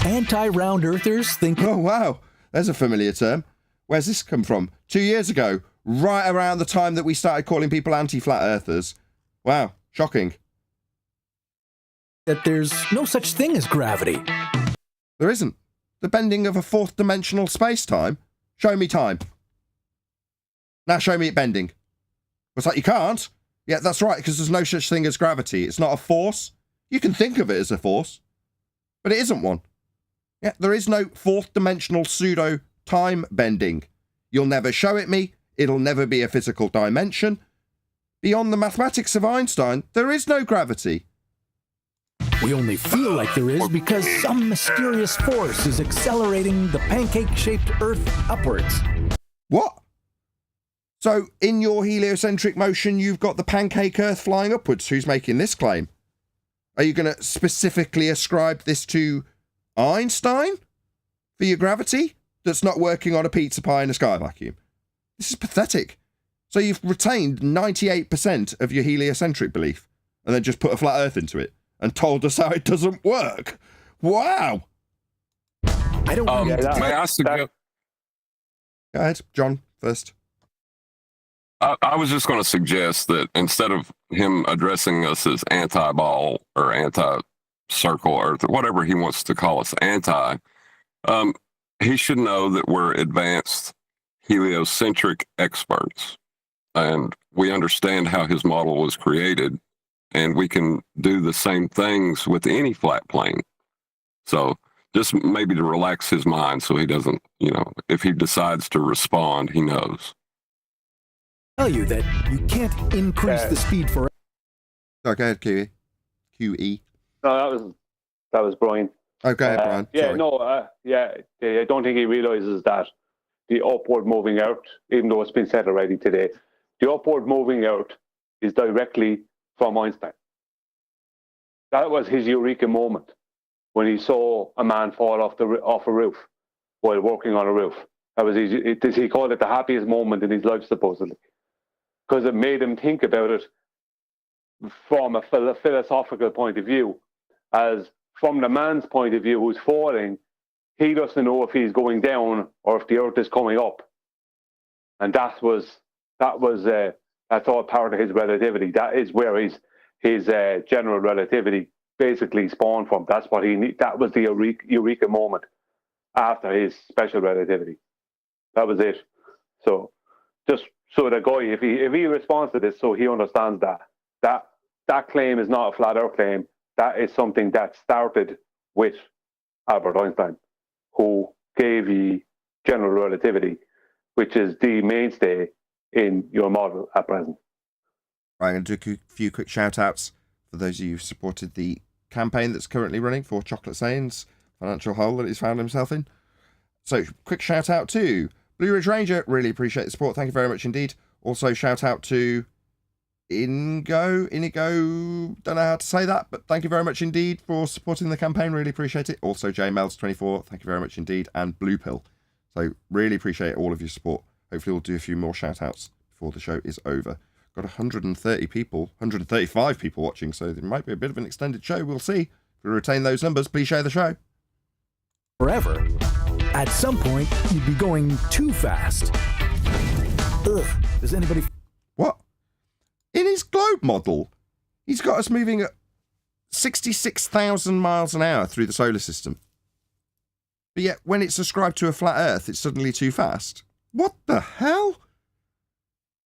Anti-round earthers think... Oh, wow. There's a familiar term. Where's this come from? 2 years ago, right around the time that we started calling people anti-flat earthers. Wow. Shocking. that there's no such thing as gravity. There isn't. The bending of a fourth dimensional space-time? Show me time. Now show me it bending. It's like, you can't. Yeah, that's right, because there's no such thing as gravity. It's not a force. You can think of it as a force, but it isn't one. Yeah, there is no fourth dimensional pseudo time bending. You'll never show it me. It'll never be a physical dimension. Beyond the mathematics of Einstein, there is no gravity. We only feel like there is because some mysterious force is accelerating the pancake-shaped Earth upwards. What? So, in your heliocentric motion, you've got the pancake Earth flying upwards. Who's making this claim? Are you going to specifically ascribe this to Einstein for your gravity that's not working on a pizza pie in a sky vacuum? This is pathetic. So you've retained 98% of your heliocentric belief and then just put a flat Earth into it and told us how it doesn't work. Wow. I don't May I suggest? Go ahead, John, first. I was just going to suggest that instead of him addressing us as anti-ball or anti-circle Earth or whatever he wants to call us he should know that we're advanced heliocentric experts and we understand how his model was created and we can do the same things with any flat plane. So just maybe to relax his mind so he doesn't, if he decides to respond, he knows. Tell you that you can't increase the speed for... Oh, go ahead, QE. No, that was Brian. Oh, go ahead, Brian. Sorry. I don't think he realizes that the upward moving out, even though it's been said already today, the upward moving out is directly from Einstein. That was his eureka moment when he saw a man fall off a roof while working on a roof. That was he called it the happiest moment in his life, supposedly, because it made him think about it from a philosophical point of view. As from the man's point of view who's falling, he doesn't know if he's going down or if the earth is coming up. And that's all part of his relativity. That is where his general relativity basically spawned from. That's what that was the eureka moment after his special relativity. That was it. So just so the guy, if he responds to this, so he understands that claim is not a flat earth claim. That is something that started with Albert Einstein, who gave you general relativity, which is the mainstay in your model at present. Right, I'm going to do a few quick shout-outs for those of you who supported the campaign that's currently running for Chocolate Sane's financial hole that he's found himself in. So, quick shout-out to Blue Ridge Ranger. Really appreciate the support. Thank you very much indeed. Also, shout-out to Inigo, don't know how to say that, but thank you very much indeed for supporting the campaign. Really appreciate it. Also, JMels24, thank you very much indeed. And Blue Pill. So, really appreciate all of your support. Hopefully, we'll do a few more shout-outs before the show is over. Got 135 people watching, so there might be a bit of an extended show. We'll see. If we retain those numbers, please share the show. Forever. At some point, you'd be going too fast. Ugh. Does anybody... What? In his globe model, he's got us moving at 66,000 miles an hour through the solar system. But yet, when it's ascribed to a flat Earth, it's suddenly too fast. What the hell?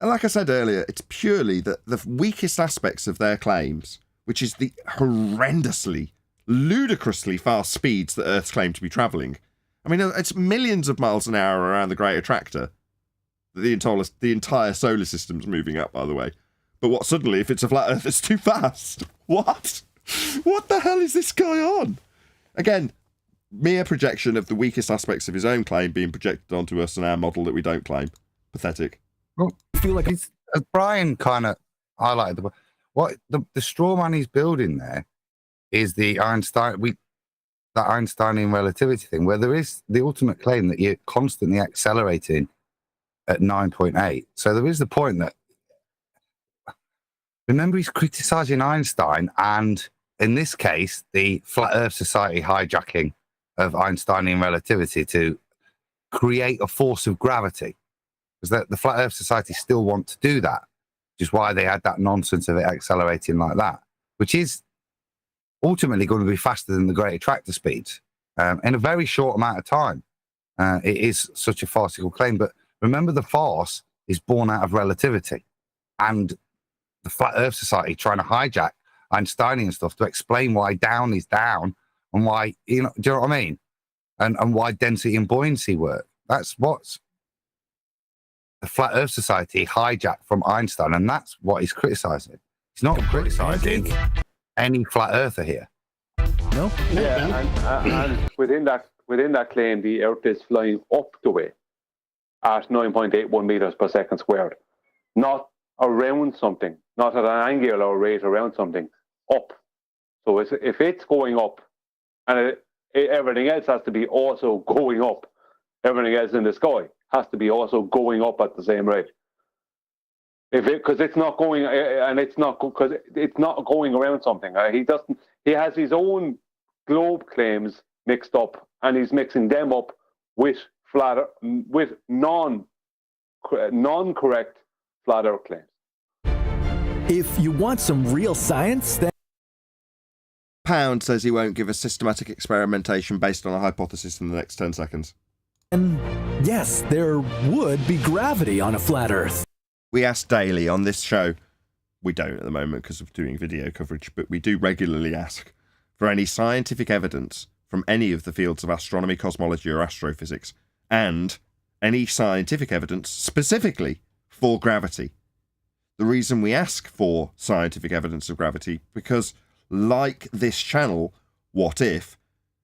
And like I said earlier, it's purely the weakest aspects of their claims, which is the horrendously, ludicrously fast speeds that Earth's claim to be travelling. I mean, it's millions of miles an hour around the Great Attractor. The entire solar system's moving up, by the way. But what suddenly, if it's a flat Earth, it's too fast? What? What the hell is this guy on? Again, mere projection of the weakest aspects of his own claim being projected onto us and our model that we don't claim. Pathetic. Well, I feel like as Brian kind of highlighted, the straw man he's building there is the Einsteinian relativity thing, where there is the ultimate claim that you're constantly accelerating at 9.8. So there is the point that, remember, he's criticizing Einstein and, in this case, the Flat Earth Society hijacking of Einsteinian relativity to create a force of gravity. Because the Flat Earth Society still want to do that, which is why they had that nonsense of it accelerating like that, which is ultimately going to be faster than the great attractor speeds in a very short amount of time. It is such a farcical claim, but remember, the farce is born out of relativity, and the Flat Earth Society trying to hijack Einsteinian stuff to explain why down is down and why, do you know what I mean? And why density and buoyancy work. That's what's the Flat Earth Society hijacked from Einstein, and that's what he's criticizing. He's not criticizing any flat earther here. No? Yeah, and within that claim, the Earth is flying up the way at 9.81 meters per second squared, not around something, not at an angular rate around something, up. So if it's going up, and everything else has to be also going up, everything else in the sky has to be also going up at the same rate. Because it's not going, and it's not because it's not going around something. He has his own globe claims mixed up, and he's mixing them up with non-correct flat Earth claims. If you want some real science, then Pound says he won't give a systematic experimentation based on a hypothesis in the next 10 seconds. yes, there would be gravity on a flat Earth. We ask daily on this show. We don't at the moment because of doing video coverage, but we do regularly ask for any scientific evidence from any of the fields of astronomy, cosmology, or astrophysics, and any scientific evidence specifically for gravity. The reason we ask for scientific evidence of gravity, because like this channel, What If,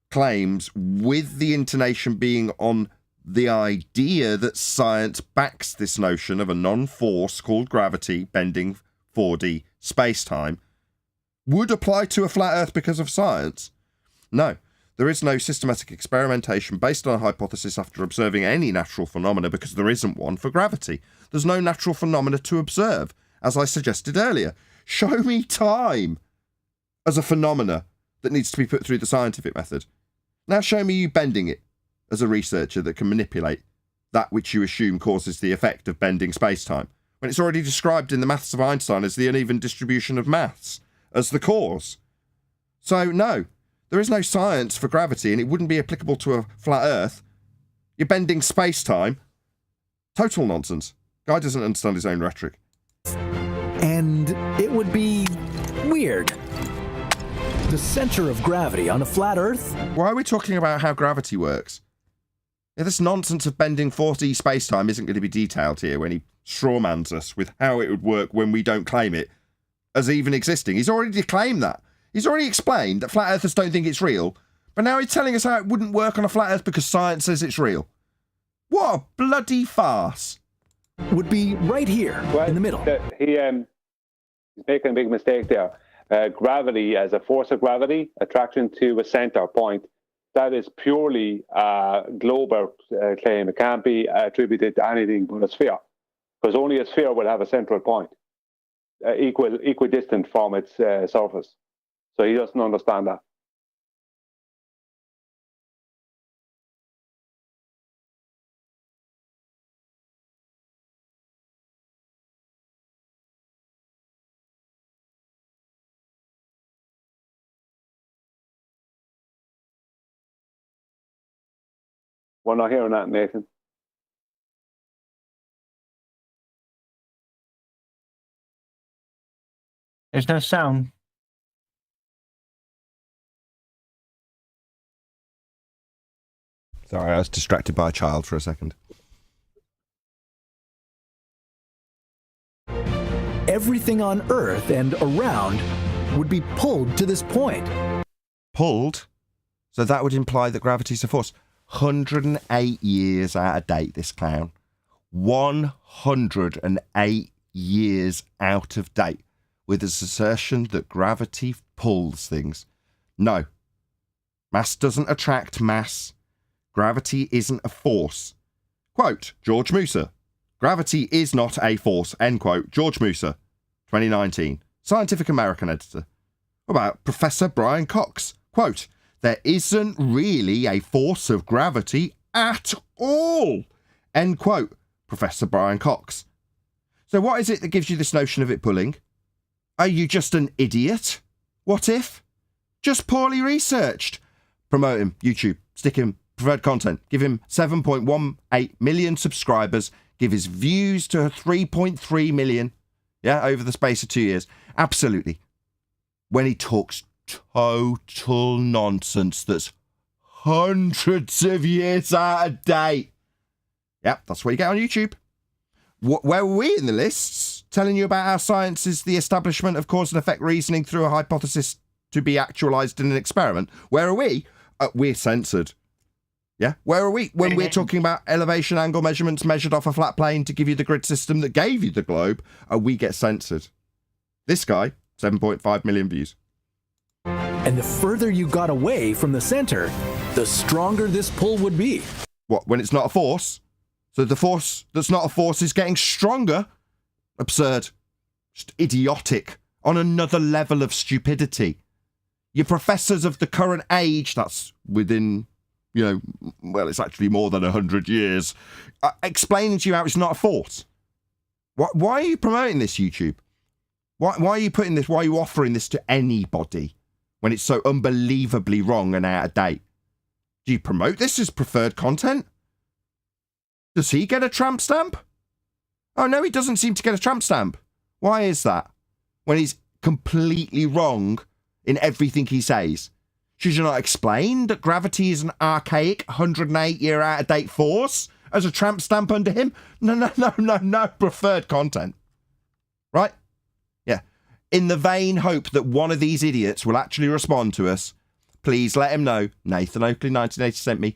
claims with the intonation being on the idea that science backs this notion of a non-force called gravity bending 4D space-time, would apply to a flat Earth because of science. No, there is no systematic experimentation based on a hypothesis after observing any natural phenomena because there isn't one for gravity. There's no natural phenomena to observe, as I suggested earlier. Show me time as a phenomena that needs to be put through the scientific method. Now show me you bending it as a researcher that can manipulate that which you assume causes the effect of bending space-time, when it's already described in the maths of Einstein as the uneven distribution of maths as the cause. So no, there is no science for gravity, and it wouldn't be applicable to a flat Earth. You're bending space-time. Total nonsense. Guy doesn't understand his own rhetoric. And it would be weird. The center of gravity on a flat Earth? Why are we talking about how gravity works? This nonsense of bending 4D space-time isn't going to be detailed here when he strawmans us with how it would work when we don't claim it as even existing. He's already claimed that. He's already explained that flat earthers don't think it's real, but now he's telling us how it wouldn't work on a flat Earth because science says it's real. What a bloody farce. Would be right here in the middle. He's making a big mistake there. Gravity as a force of gravity, attraction to a center point, that is purely a global claim. It can't be attributed to anything but a sphere, because only a sphere will have a central point, equidistant from its surface. So he doesn't understand that. We're not hearing that, Nathan. There's no sound. Sorry, I was distracted by a child for a second. Everything on Earth and around would be pulled to this point. Pulled? So that would imply that gravity's a force. 108 years out of date, this clown. 108 years out of date with his assertion that gravity pulls things. No. Mass doesn't attract mass. Gravity isn't a force. Quote, George Musa. Gravity is not a force. End quote. George Musa, 2019. Scientific American editor. What about Professor Brian Cox? Quote, there isn't really a force of gravity at all. End quote. Professor Brian Cox. So what is it that gives you this notion of it pulling? Are you just an idiot? What if? Just poorly researched. Promote him, YouTube, stick him, preferred content, give him 7.18 million subscribers, give his views to 3.3 million, yeah, over the space of 2 years. Absolutely. When he talks total nonsense that's hundreds of years out of date. Yep, that's what you get on YouTube. Where were we in the lists? Telling you about how science is the establishment of cause and effect reasoning through a hypothesis to be actualized in an experiment. Where are we? We're censored. Yeah? Where are we when we're talking about elevation angle measurements measured off a flat plane to give you the grid system that gave you the globe? We get censored. This guy, 7.5 million views. And the further you got away from the center, the stronger this pull would be. What, when it's not a force? So the force that's not a force is getting stronger? Absurd. Just idiotic. On another level of stupidity. Your professors of the current age, that's within, you know, well, it's actually more than 100 years, explaining to you how it's not a force. Why are you promoting this, YouTube? Why are you putting this, why are you offering this to anybody when it's so unbelievably wrong and out of date? Do you promote this as preferred content? Does he get a tramp stamp? Oh, no, he doesn't seem to get a tramp stamp. Why is that? When he's completely wrong in everything he says. Should you not explain that gravity is an archaic 108-year out-of-date force as a tramp stamp under him? No. Preferred content. Right? Yeah. In the vain hope that one of these idiots will actually respond to us, please let him know. Nathan Oakley, 1980, sent me.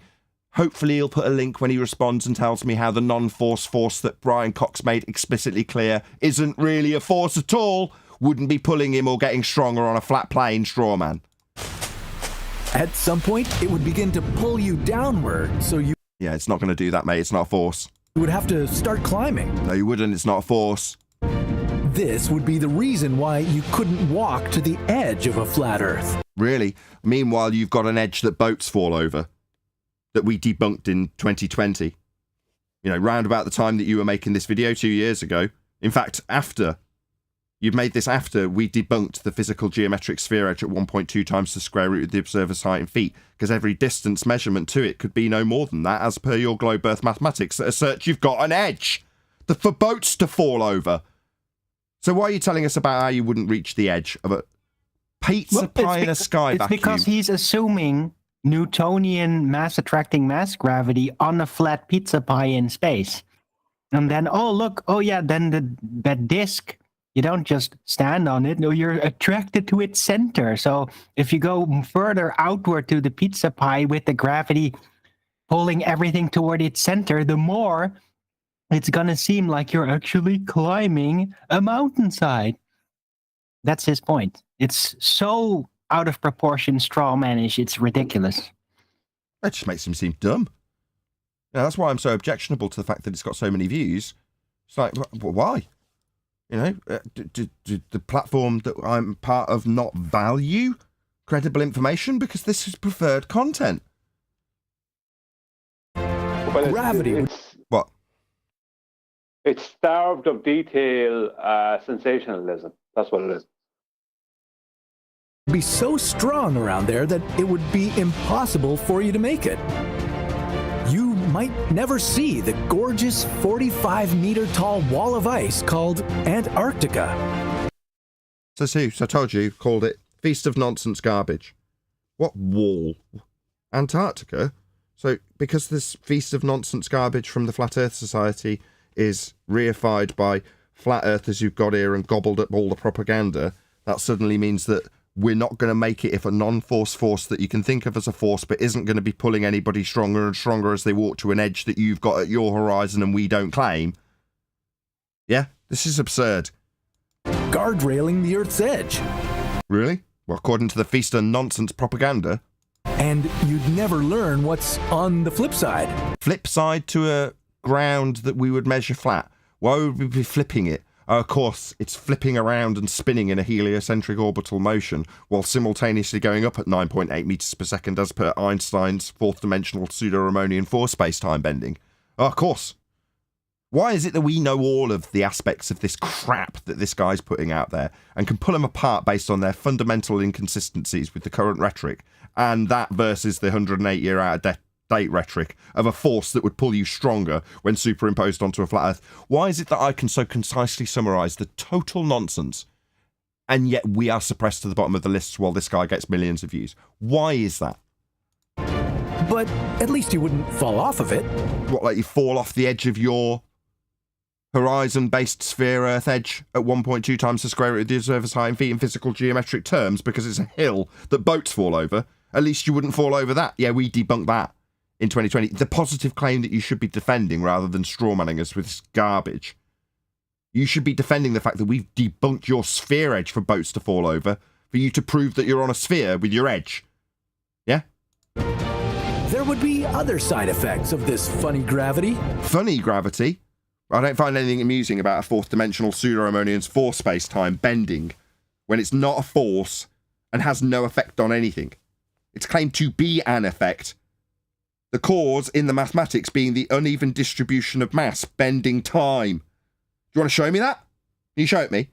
Hopefully he'll put a link when he responds and tells me how the non-force force that Brian Cox made explicitly clear isn't really a force at all, wouldn't be pulling him or getting stronger on a flat plane, straw man. At some point, it would begin to pull you downward, so you... Yeah, it's not going to do that, mate. It's not a force. You would have to start climbing. No, you wouldn't. It's not a force. This would be the reason why you couldn't walk to the edge of a flat Earth. Really? Meanwhile, you've got an edge that boats fall over that we debunked in 2020. You know, round about the time that you were making this video 2 years ago. In fact, after... You've made this after we debunked the physical geometric sphere edge at 1.2 times the square root of the observer's height in feet, because every distance measurement to it could be no more than that, as per your globe earth mathematics that assert you've got an edge for boats to fall over. So why are you telling us about how you wouldn't reach the edge of a pizza pie in a sky vacuum? It's because he's assuming Newtonian mass-attracting mass gravity on a flat pizza pie in space. And then, then that disk... You don't just stand on it, no, you're attracted to its center. So if you go further outward to the pizza pie with the gravity pulling everything toward its center, the more it's going to seem like you're actually climbing a mountainside. That's his point. It's so out of proportion, straw manish, it's ridiculous. That just makes him seem dumb. Yeah, that's why I'm so objectionable to the fact that it's got so many views. It's like, why? You know, do the platform that I'm part of not value credible information? Because this is preferred content. Well, Gravity. What? It's starved of detail, sensationalism. That's what it is. Be so strong around there that it would be impossible for you to make it. You might never see the gorgeous 45-meter tall wall of ice called Antarctica. So I told you, called it Feast of Nonsense Garbage. What wall? Antarctica? So because this Feast of Nonsense Garbage from the Flat Earth Society is reified by flat earthers who've got here and gobbled up all the propaganda, that suddenly means that we're not going to make it if a non-force force that you can think of as a force but isn't going to be pulling anybody stronger and stronger as they walk to an edge that you've got at your horizon and we don't claim. Yeah, this is absurd. Guardrailing the Earth's edge. Really? Well, according to the Feast and Nonsense propaganda. And you'd never learn what's on the flip side. Flip side to a ground that we would measure flat. Why would we be flipping it? Of course, it's flipping around and spinning in a heliocentric orbital motion while simultaneously going up at 9.8 meters per second as per Einstein's fourth-dimensional pseudo-Riemannian force space-time bending. Of course. Why is it that we know all of the aspects of this crap that this guy's putting out there and can pull them apart based on their fundamental inconsistencies with the current rhetoric and that versus the 108-year out-of-date rhetoric of a force that would pull you stronger when superimposed onto a flat Earth? Why is it that I can so concisely summarise the total nonsense and yet we are suppressed to the bottom of the lists while this guy gets millions of views? Why is that? But at least you wouldn't fall off of it. What, like you fall off the edge of your horizon-based sphere Earth edge at 1.2 times the square root of the observer's height in feet in physical geometric terms because it's a hill that boats fall over? At least you wouldn't fall over that. Yeah, we debunked that in 2020. The positive claim that you should be defending rather than strawmanning us with this garbage. You should be defending the fact that we've debunked your sphere edge for boats to fall over for you to prove that you're on a sphere with your edge. Yeah? There would be other side effects of this funny gravity. Funny gravity? I don't find anything amusing about a fourth-dimensional pseudo-Riemannian's force space-time bending when it's not a force and has no effect on anything. It's claimed to be an effect. The cause in the mathematics being the uneven distribution of mass bending time. Do you want to show me that? Can you show it me?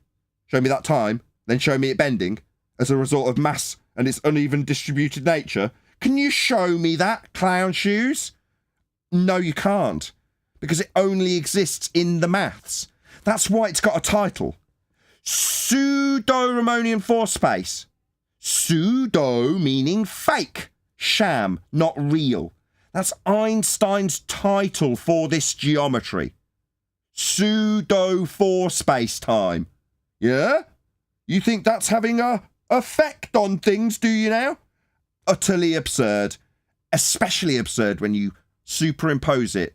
Show me that time, then show me it bending as a result of mass and its uneven distributed nature. Can you show me that, clown shoes? No, you can't. Because it only exists in the maths. That's why it's got a title. Pseudo-Riemannian force space. Pseudo meaning fake. Sham, not real. That's Einstein's title for this geometry. Pseudo force space-time. Yeah? You think that's having a effect on things, do you now? Utterly absurd. Especially absurd when you superimpose it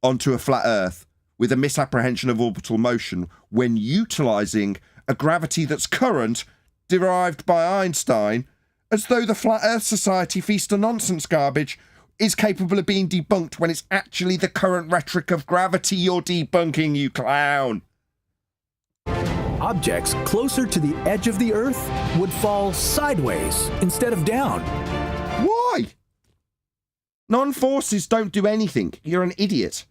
onto a flat Earth with a misapprehension of orbital motion when utilising a gravity that's current derived by Einstein as though the Flat Earth Society Feast of Nonsense garbage is capable of being debunked when it's actually the current rhetoric of gravity you're debunking, you clown. Objects closer to the edge of the Earth would fall sideways instead of down. Why? Non-forces don't do anything. You're an idiot.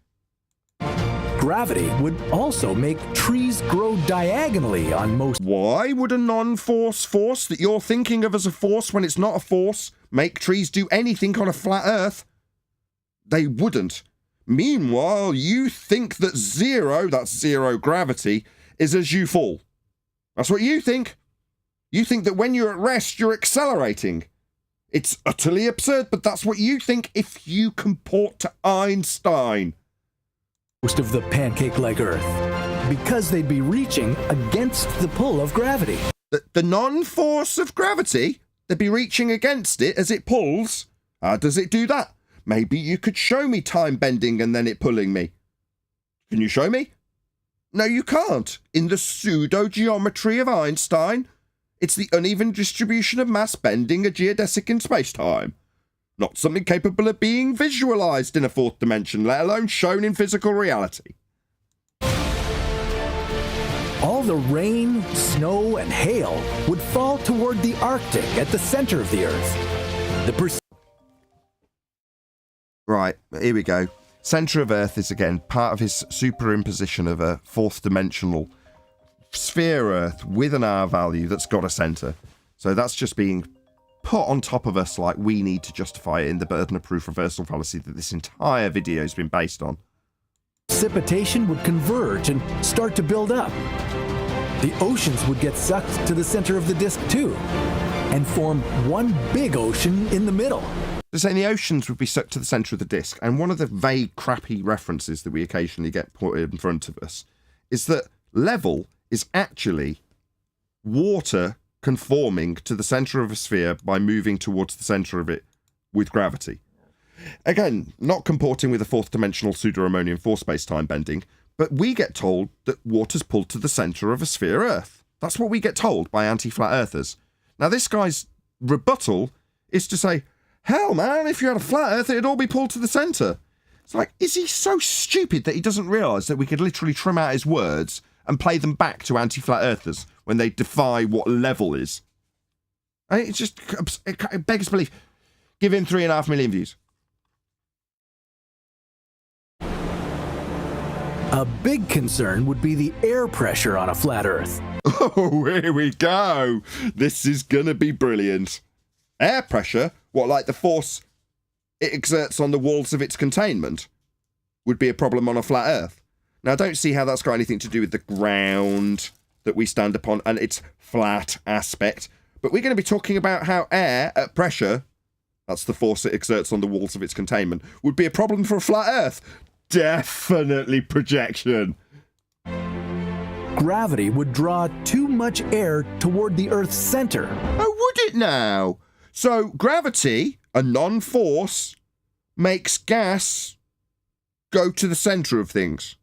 Gravity would also make trees grow diagonally on most... Why would a non-force force that you're thinking of as a force when it's not a force make trees do anything on a flat Earth? They wouldn't. Meanwhile, you think that that's zero gravity, is as you fall. That's what you think. You think that when you're at rest, you're accelerating. It's utterly absurd, but that's what you think if you comport to Einstein. Most of the pancake-like Earth, because they'd be reaching against the pull of gravity. The non-force of gravity? They'd be reaching against it as it pulls? How does it do that? Maybe you could show me time bending and then it pulling me. Can you show me? No, you can't. In the pseudo-geometry of Einstein, it's the uneven distribution of mass bending a geodesic in space-time. Not something capable of being visualised in a fourth dimension, let alone shown in physical reality. All the rain, snow, and hail would fall toward the Arctic at the center of the Earth. Right, here we go. Centre of Earth is again part of his superimposition of a fourth dimensional sphere Earth with an R value that's got a centre. So that's just being put on top of us like we need to justify it in the burden of proof reversal fallacy that this entire video has been based on. Precipitation would converge and start to build up. The oceans would get sucked to the center of the disk too, and form one big ocean in the middle. They're saying the oceans would be sucked to the centre of the disk, and one of the vague, crappy references that we occasionally get put in front of us is that level is actually water conforming to the center of a sphere by moving towards the center of it with gravity. Again, not comporting with a fourth dimensional pseudo-Riemannian force space-time bending, but we get told that water's pulled to the center of a sphere Earth. That's what we get told by anti-flat earthers. Now, this guy's rebuttal is to say, hell, man, if you had a flat Earth, it'd all be pulled to the center. It's like, is he so stupid that he doesn't realise that we could literally trim out his words and play them back to anti-flat earthers when they defy what level is? I mean, it begs belief. Give him 3.5 million views. A big concern would be the air pressure on a flat Earth. Oh, here we go. This is going to be brilliant. Air pressure? What, like the force it exerts on the walls of its containment? Would be a problem on a flat Earth. Now, I don't see how that's got anything to do with the ground that we stand upon and its flat aspect. But we're going to be talking about how air at pressure, that's the force it exerts on the walls of its containment, would be a problem for a flat Earth. Definitely projection. Gravity would draw too much air toward the Earth's center. Oh, would it now? So gravity, a non-force, makes gas go to the center of things.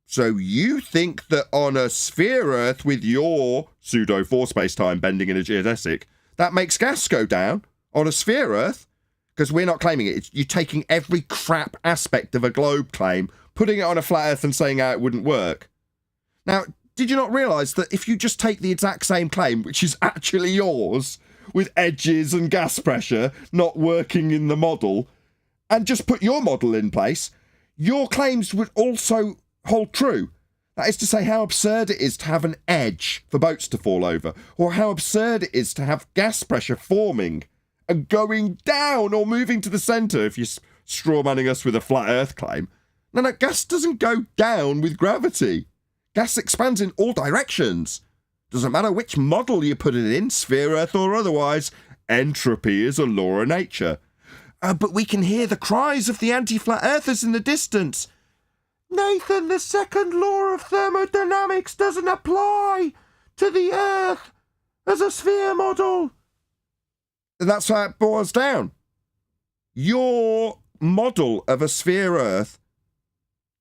So you think that on a sphere Earth with your pseudo force space-time bending in a geodesic, that makes gas go down on a sphere Earth? Because we're not claiming it. You're taking every crap aspect of a globe claim, putting it on a flat Earth and saying how it wouldn't work. Now, did you not realise that if you just take the exact same claim, which is actually yours, with edges and gas pressure not working in the model, and just put your model in place, your claims would also hold true? That is to say, how absurd it is to have an edge for boats to fall over, or how absurd it is to have gas pressure forming and going down or moving to the centre if you're strawmanning us with a flat Earth claim. No, gas doesn't go down with gravity. Gas expands in all directions. Doesn't matter which model you put it in, sphere Earth or otherwise, entropy is a law of nature. But we can hear the cries of the anti-flat earthers in the distance. Nathan, the second law of thermodynamics doesn't apply to the Earth as a sphere model. And that's how it boils down. Your model of a sphere Earth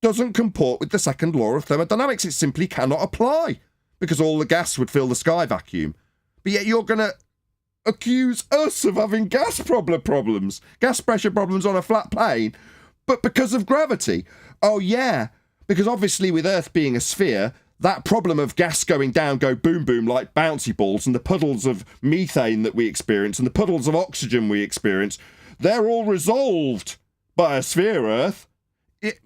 doesn't comport with the second law of thermodynamics. It simply cannot apply because all the gas would fill the sky vacuum. But yet you're going to accuse us of having gas problems, gas pressure problems on a flat plane, but because of gravity. Oh yeah, because obviously with Earth being a sphere, that problem of gas going down, go boom boom like bouncy balls, and the puddles of methane that we experience and the puddles of oxygen we experience, they're all resolved by a sphere Earth.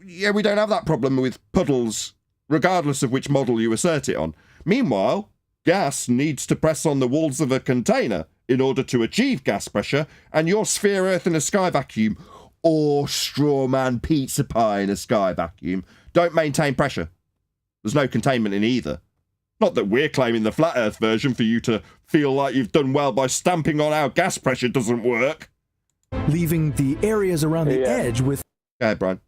Yeah, we don't have that problem with puddles, regardless of which model you assert it on. Meanwhile, gas needs to press on the walls of a container in order to achieve gas pressure, and your sphere Earth in a sky vacuum, or strawman pizza pie in a sky vacuum, don't maintain pressure. There's no containment in either. Not that we're claiming the flat Earth version for you to feel like you've done well by stamping on how gas pressure doesn't work. Leaving the areas around the edge with... Go ahead, Brian.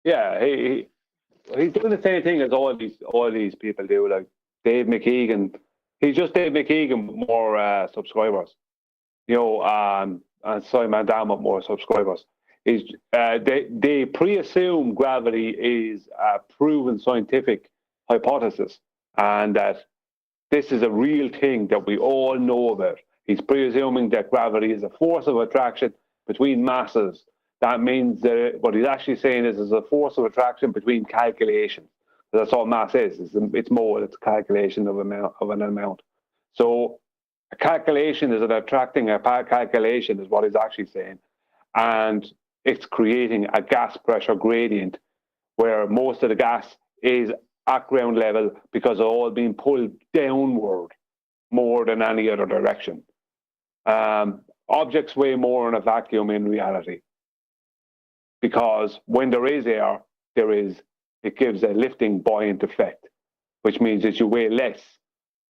Yeah, he's doing the same thing as all these people do. Like Dave McKeegan, he's just Dave McKeegan with more subscribers. You know, and Simon Dan with more subscribers. They pre-assume gravity is a proven scientific hypothesis, and that this is a real thing that we all know about. He's presuming that gravity is a force of attraction between masses. That means that what he's actually saying is there's a force of attraction between calculations. That's all mass is. It's more. It's a calculation of an amount. So a calculation is an attracting a calculation is what he's actually saying, and it's creating a gas pressure gradient where most of the gas is at ground level because it's all being pulled downward more than any other direction. Objects weigh more in a vacuum in reality, because when there is air, it gives a lifting buoyant effect, which means that you weigh less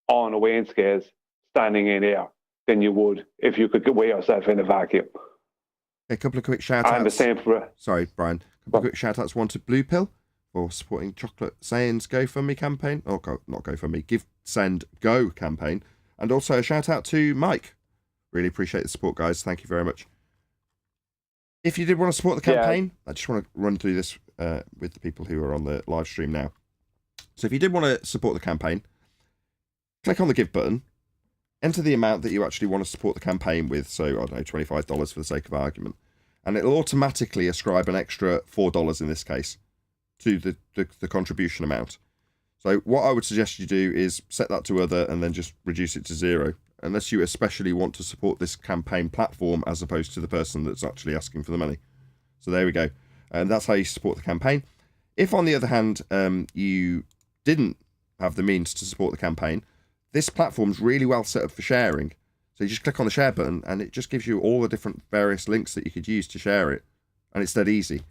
on a weighing scales standing in air than you would if you could weigh yourself in a vacuum. A couple of quick shout outs. And the same for... Sorry, Brian. A couple of quick shout outs. One to Blue Pill for supporting Chocolate Sayings GoFundMe campaign. Oh, not GoFundMe. Give, Send, Go campaign. And also a shout out to Mike. Really appreciate the support, guys. Thank you very much. If you did want to support the campaign, I just want to run through this with the people who are on the live stream now. So if you did want to support the campaign, click on the give button, enter the amount that you actually want to support the campaign with. So, I don't know, $25 for the sake of argument. And it'll automatically ascribe an extra $4 in this case to the contribution amount. So what I would suggest you do is set that to other and then just reduce it to 0, unless you especially want to support this campaign platform as opposed to the person that's actually asking for the money. So there we go. And that's how you support the campaign. If, on the other hand, you didn't have the means to support the campaign, this platform's really well set up for sharing. So you just click on the share button and it just gives you all the different various links that you could use to share it. And it's dead easy.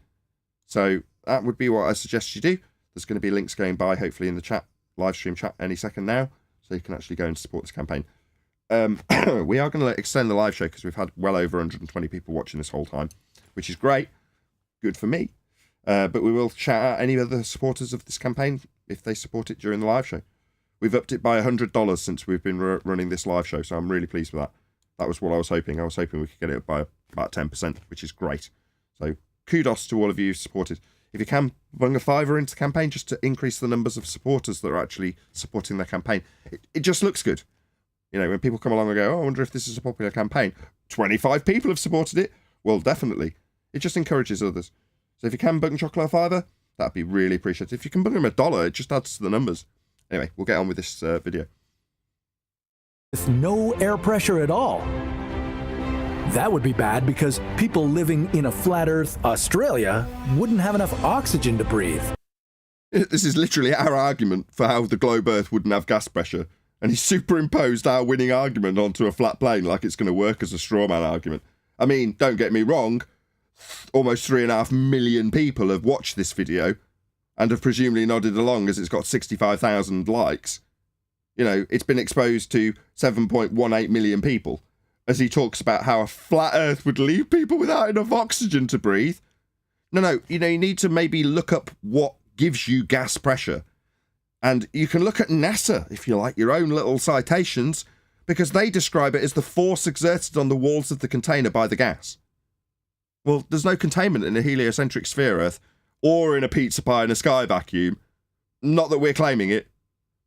So that would be what I suggest you do. There's going to be links going by, hopefully, in the chat, live stream chat any second now. So you can actually go and support this campaign. We are going to extend the live show because we've had well over 120 people watching this whole time, which is great. Good for me. But we will shout out any other supporters of this campaign if they support it during the live show. We've upped it by $100 since we've been running this live show, so I'm really pleased with that. That was what I was hoping. I was hoping we could get it up by about 10%, which is great. So kudos to all of you who supported. If you can, bung a $5 into the campaign just to increase the numbers of supporters that are actually supporting their campaign. It just looks good. You know, when people come along and go, oh, I wonder if this is a popular campaign. 25 people have supported it. Well, definitely. It just encourages others. So if you can bung Chocolate a $5, that'd be really appreciated. If you can bung them $1, it just adds to the numbers. Anyway, we'll get on with this video. With no air pressure at all. That would be bad because people living in a flat Earth Australia wouldn't have enough oxygen to breathe. This is literally our argument for how the globe Earth wouldn't have gas pressure. And he superimposed our winning argument onto a flat plane like it's going to work as a straw man argument. I mean, don't get me wrong. Almost 3.5 million people have watched this video and have presumably nodded along as it's got 65,000 likes. You know, it's been exposed to 7.18 million people as he talks about how a flat Earth would leave people without enough oxygen to breathe. No, you know, you need to maybe look up what gives you gas pressure. And you can look at NASA, if you like, your own little citations, because they describe it as the force exerted on the walls of the container by the gas. Well, there's no containment in a heliocentric sphere Earth, or in a pizza pie in a sky vacuum. Not that we're claiming it,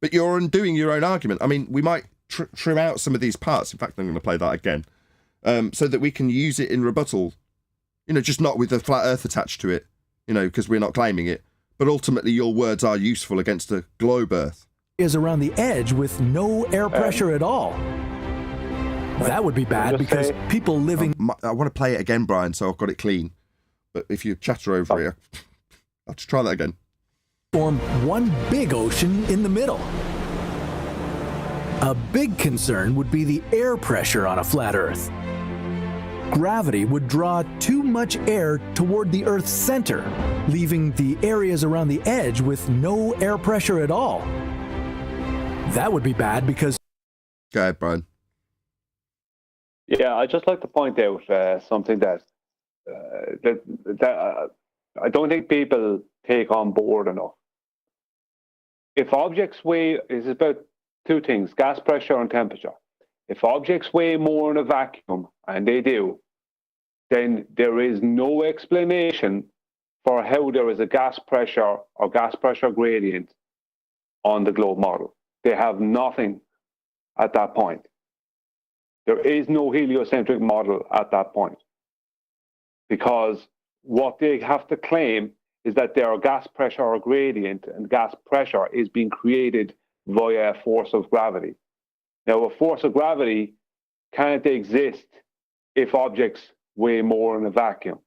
but you're undoing your own argument. I mean, we might trim out some of these parts. In fact, I'm going to play that again, so that we can use it in rebuttal. You know, just not with the flat Earth attached to it, you know, because we're not claiming it. But ultimately, your words are useful against a globe Earth. Is around the edge with no air pressure at all. That would be bad because people living... I want to play it again, Brian, so I've got it clean. But if you chatter over it, I'll just try that again. Form one big ocean in the middle. A big concern would be the air pressure on a flat Earth. Gravity would draw too much air toward the Earth's center, leaving the areas around the edge with no air pressure at all. That would be bad because... Go ahead, Brian. Yeah, I'd just like to point out something that I don't think people take on board enough. If objects weigh, it's about two things, gas pressure and temperature. If objects weigh more in a vacuum, and they do, then there is no explanation for how there is a gas pressure or gas pressure gradient on the globe model. They have nothing at that point. There is no heliocentric model at that point, because what they have to claim is that their gas pressure or gradient and gas pressure is being created via a force of gravity. Now, a force of gravity can't exist if objects weigh more in a vacuum.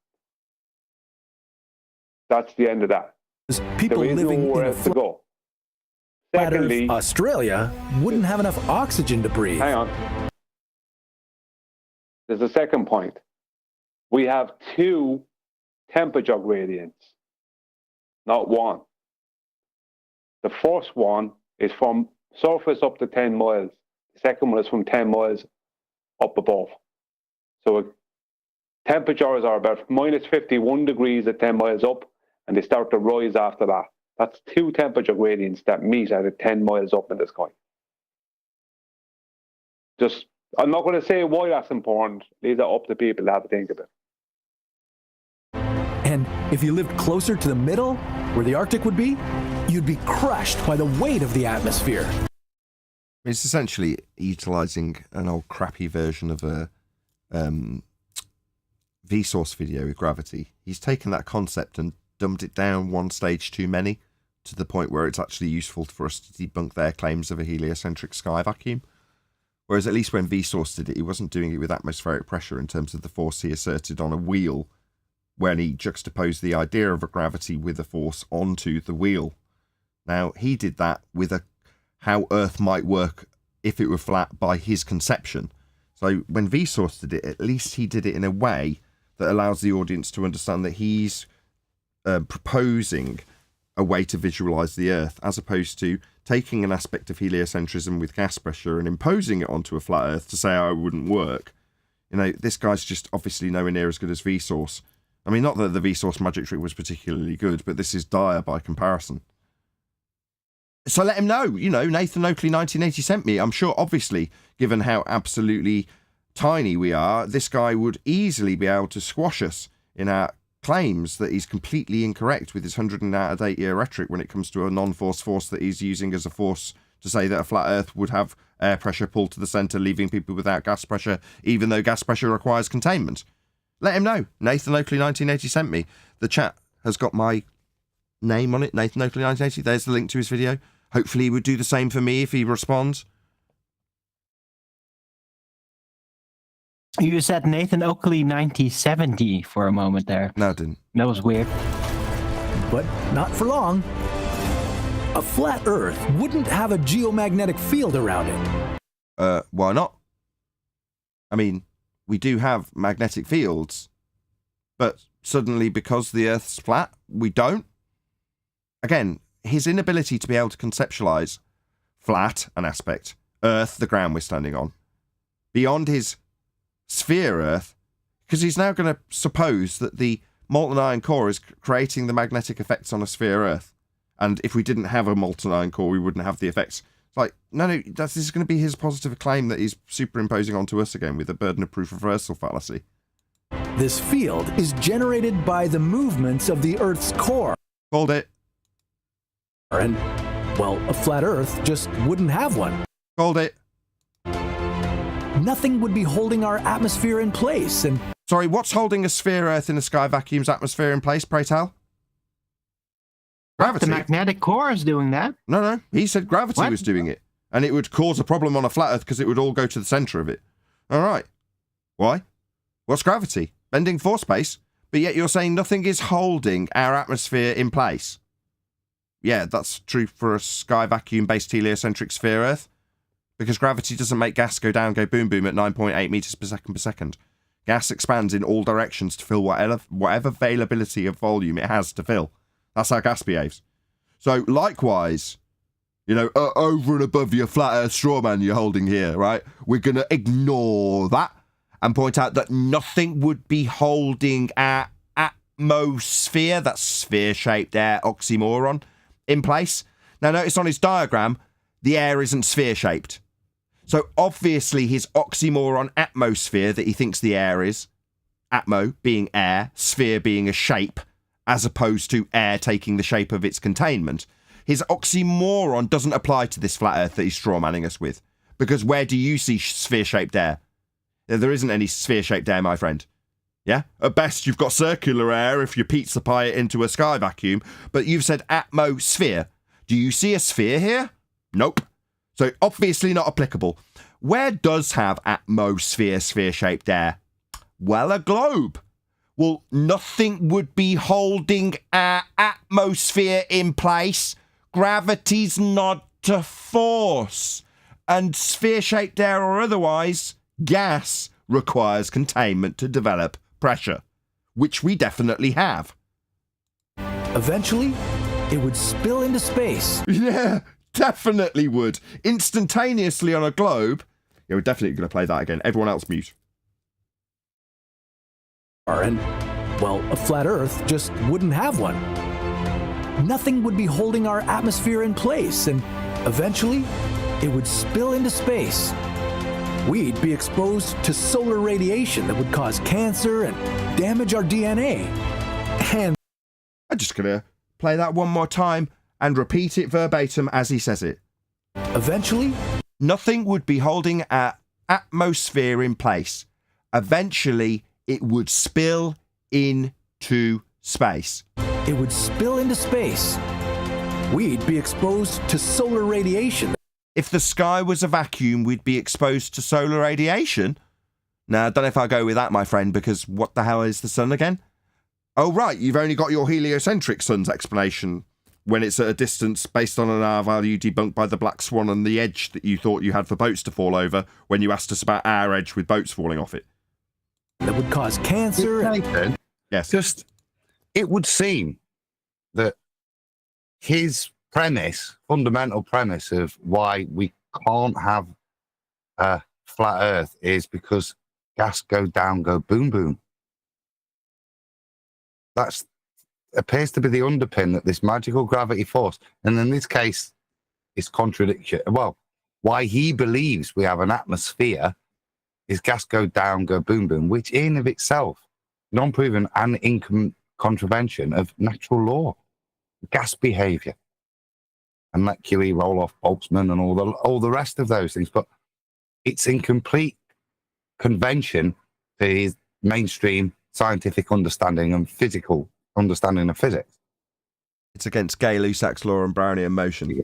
That's the end of that. People there is living nowhere in else to go. flat Secondly, Earth Australia wouldn't have enough oxygen to breathe. hang on. There's a second point. We have two temperature gradients, not one. The first one is from surface up to 10 miles. The second one is from 10 miles up above. So temperatures are about minus 51 degrees at 10 miles up, and they start to rise after that. That's two temperature gradients that meet at 10 miles up in the sky. I'm not going to say why that's important. Leave that up to people to have a think about. And if you lived closer to the middle, where the Arctic would be, you'd be crushed by the weight of the atmosphere. It's essentially utilising an old crappy version of a Vsauce video with gravity. He's taken that concept and dumbed it down one stage too many, to the point where it's actually useful for us to debunk their claims of a heliocentric sky vacuum. Whereas at least when Vsauce did it, he wasn't doing it with atmospheric pressure in terms of the force he asserted on a wheel, when he juxtaposed the idea of a gravity with a force onto the wheel. Now, he did that with how Earth might work if it were flat by his conception. So when Vsauce did it, at least he did it in a way that allows the audience to understand that he's proposing a way to visualize the Earth, as opposed to taking an aspect of heliocentrism with gas pressure and imposing it onto a flat Earth to say, oh, it wouldn't work. You know, this guy's just obviously nowhere near as good as Vsauce. I mean, not that the Vsauce magic trick was particularly good, but this is dire by comparison. So let him know. You know, Nathan Oakley 1980 sent me. I'm sure, obviously, given how absolutely tiny we are, this guy would easily be able to squash us in our claims that he's completely incorrect with his 108-year rhetoric when it comes to a non-force force that he's using as a force to say that a flat Earth would have air pressure pulled to the centre, leaving people without gas pressure, even though gas pressure requires containment. Let him know. Nathan Oakley 1980 sent me. The chat has got my name on it, Nathan Oakley 1980. There's the link to his video. Hopefully he would do the same for me if he responds. You said Nathan Oakley 1970 for a moment there. No, I didn't. That was weird. But not for long. A flat Earth wouldn't have a geomagnetic field around it. Why not? I mean, we do have magnetic fields, but suddenly because the Earth's flat, we don't. Again, his inability to be able to conceptualize flat, an aspect, Earth, the ground we're standing on, beyond his sphere Earth, because he's now going to suppose that the molten iron core is creating the magnetic effects on a sphere Earth. And if we didn't have a molten iron core, we wouldn't have the effects. It's like, no, this is going to be his positive claim that he's superimposing onto us again with the burden of proof reversal fallacy. This field is generated by the movements of the Earth's core. Called it. And, well, a flat Earth just wouldn't have one. Called it. Nothing would be holding our atmosphere in place, and... Sorry, what's holding a sphere Earth in a sky vacuum's atmosphere in place, pray tell? Gravity. The magnetic core is doing that. No, he said gravity was doing it. And it would cause a problem on a flat Earth because it would all go to the centre of it. All right. Why? What's gravity? Bending force space? But yet you're saying nothing is holding our atmosphere in place. Yeah, that's true for a sky vacuum-based heliocentric sphere Earth. Because gravity doesn't make gas go down, go boom boom at 9.8 meters per second. Gas expands in all directions to fill whatever availability of volume it has to fill. That's how gas behaves. So likewise, you know, over and above your flat Earth straw man you're holding here, right? We're going to ignore that and point out that nothing would be holding our atmosphere, that sphere-shaped air oxymoron, in place. Now notice on his diagram, the air isn't sphere-shaped. So obviously his oxymoron atmosphere that he thinks the air is, atmo being air, sphere being a shape, as opposed to air taking the shape of its containment, his oxymoron doesn't apply to this flat Earth that he's strawmanning us with. Because where do you see sphere-shaped air? There isn't any sphere-shaped air, my friend. Yeah? At best, you've got circular air if you pizza pie it into a sky vacuum, but you've said atmosphere. Do you see a sphere here? Nope. So obviously not applicable. Where does have atmosphere sphere-shaped air? Well, a globe. Well, nothing would be holding our atmosphere in place. Gravity's not a force. And sphere-shaped air or otherwise, gas requires containment to develop pressure, which we definitely have. Eventually, it would spill into space. Yeah, definitely would. Instantaneously on a globe. Yeah, we're definitely going to play that again. Everyone else mute. And, well, a flat Earth just wouldn't have one. Nothing would be holding our atmosphere in place, and eventually, it would spill into space. we'd be exposed to solar radiation that would cause cancer and damage our DNA. And I'm just going to play that one more time and repeat it verbatim as he says it. eventually, Nothing would be holding our atmosphere in place. Eventually, it would spill into space. it would spill into space. We'd be exposed to solar radiation. If the sky was a vacuum, we'd be exposed to solar radiation. Now, I don't know if I'll go with that, my friend, because what the hell is the sun again? Oh, right, you've only got your heliocentric sun's explanation when it's at a distance based on an R value debunked by the black swan and the edge that you thought you had for boats to fall over when you asked us about our edge with boats falling off it. That would cause cancer. Nathan, Yes. just, it would seem that his premise, fundamental premise of why we can't have a flat earth is because gas go down, go boom, boom. That appears to be the underpin that this magical gravity force, and in this case, it's contradiction. Well, why he believes we have an atmosphere is gas go down, go boom, boom, which in of itself, non-proven and in contravention of natural law, gas behavior, and let QE roll off Boltzmann and all the rest of those things. But it's in complete convention to his mainstream scientific understanding and physical understanding of physics. It's against Gay-Lussac's law and Brownian motion.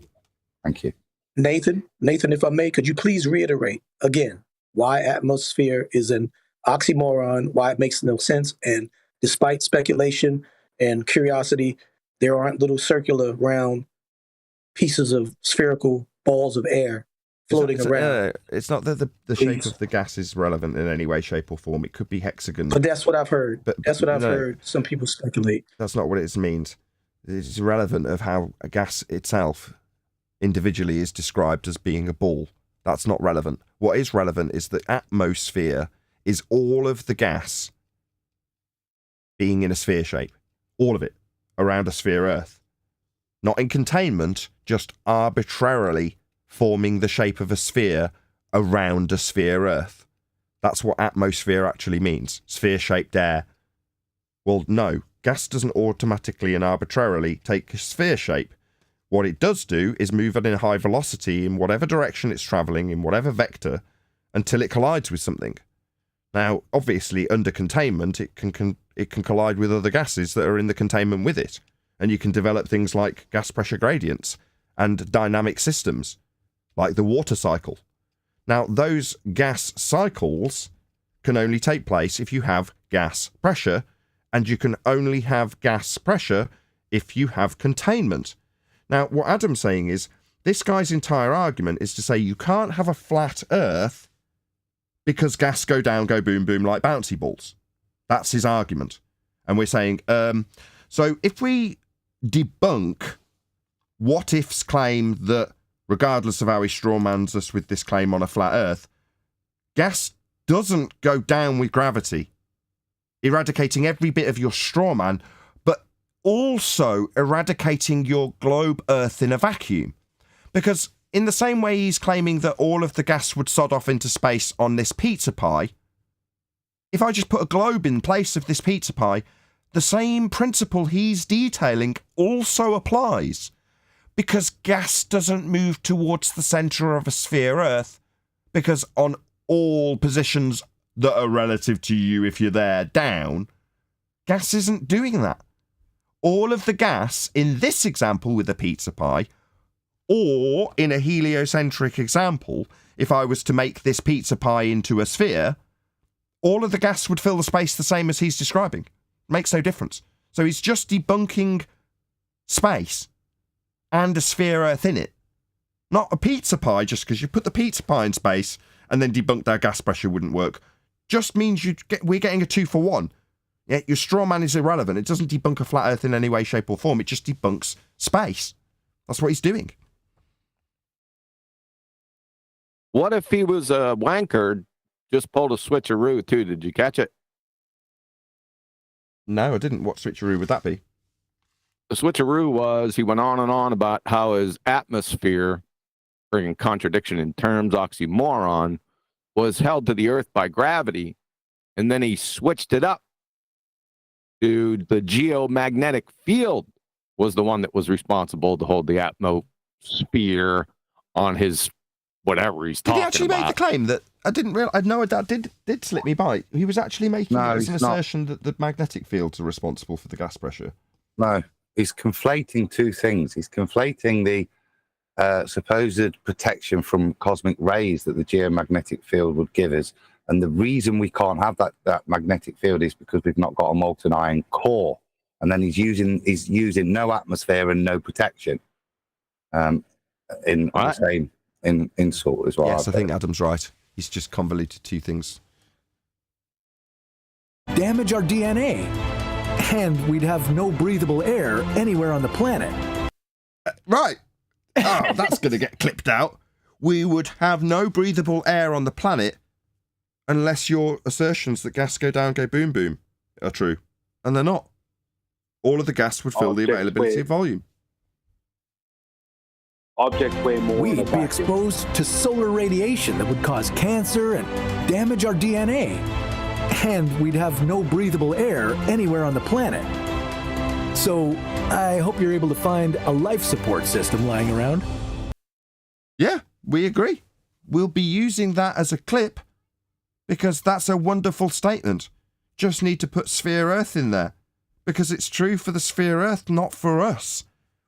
Thank you. Nathan, if I may, could you please reiterate again why atmosphere is an oxymoron, why it makes no sense, and despite speculation and curiosity, there aren't little circular round pieces of spherical balls of air floating around. It's not that the shape of the gas is relevant in any way, shape, or form. It could be hexagon. But that's what I've heard. But That's what I've no. heard some people speculate. That's not what it means. It's irrelevant of how a gas itself individually is described as being a ball. That's not relevant. What is relevant is the atmosphere is all of the gas being in a sphere shape. All of it around a sphere Earth. Not in containment, just arbitrarily forming the shape of a sphere around a sphere Earth. That's what atmosphere actually means. Sphere-shaped air. Well, no. Gas doesn't automatically and arbitrarily take a sphere shape. What it does do is move at a high velocity in whatever direction it's travelling, in whatever vector, until it collides with something. Now, obviously, under containment, it can collide with other gases that are in the containment with it. And you can develop things like gas pressure gradients and dynamic systems, like the water cycle. Now, those gas cycles can only take place if you have gas pressure, and you can only have gas pressure if you have containment. Now, what Adam's saying is, this guy's entire argument is to say you can't have a flat Earth because gas go down, go boom, boom like bouncy balls. That's his argument. And we're saying, so if we debunk What If's claim that regardless of how he strawmans us with this claim on a flat Earth, gas doesn't go down with gravity, eradicating every bit of your strawman, but also eradicating your globe Earth in a vacuum. Because in the same way he's claiming that all of the gas would sod off into space on this pizza pie, if I just put a globe in place of this pizza pie, the same principle he's detailing also applies. Because gas doesn't move towards the centre of a sphere Earth, because on all positions that are relative to you if you're there down, gas isn't doing that. All of the gas in this example with a pizza pie, or in a heliocentric example, if I was to make this pizza pie into a sphere, all of the gas would fill the space the same as he's describing. Makes no difference. So he's just debunking space and a sphere Earth in it. Not a pizza pie, just because you put the pizza pie in space and then debunk that gas pressure wouldn't work. Just means we're getting a 2-for-1. Yeah, your straw man is irrelevant. It doesn't debunk a flat Earth in any way, shape, or form. It just debunks space. That's what he's doing. What if he was a wanker, just pulled a switcheroo too? Did you catch it? No, I didn't. What switcheroo would that be? The switcheroo was he went on and on about how his atmosphere, bringing contradiction in terms, oxymoron, was held to the Earth by gravity, and then he switched it up to the geomagnetic field was the one that was responsible to hold the atmosphere on his whatever he's Did talking he actually about. make the claim that I didn't realize? I know that did slip me by. He was actually making it as an assertion that the magnetic fields are responsible for the gas pressure. No, he's conflating two things. He's conflating the supposed protection from cosmic rays that the geomagnetic field would give us. And the reason we can't have that magnetic field is because we've not got a molten iron core. And then he's using no atmosphere and no protection in the same insult as well. Yes, I think Adam's right. He's just convoluted two things. Damage our DNA, and we'd have no breathable air anywhere on the planet. Right. Oh, that's going to get clipped out. We would have no breathable air on the planet unless your assertions that gas go down, go boom, boom are true. And they're not. All of the gas would fill the availability of volume. Objects weigh more. We'd be exposed to solar radiation that would cause cancer and damage our DNA. And we'd have no breathable air anywhere on the planet. So I hope you're able to find a life support system lying around. Yeah, we agree. We'll be using that as a clip because that's a wonderful statement. Just need to put Sphere Earth in there because it's true for the Sphere Earth, not for us.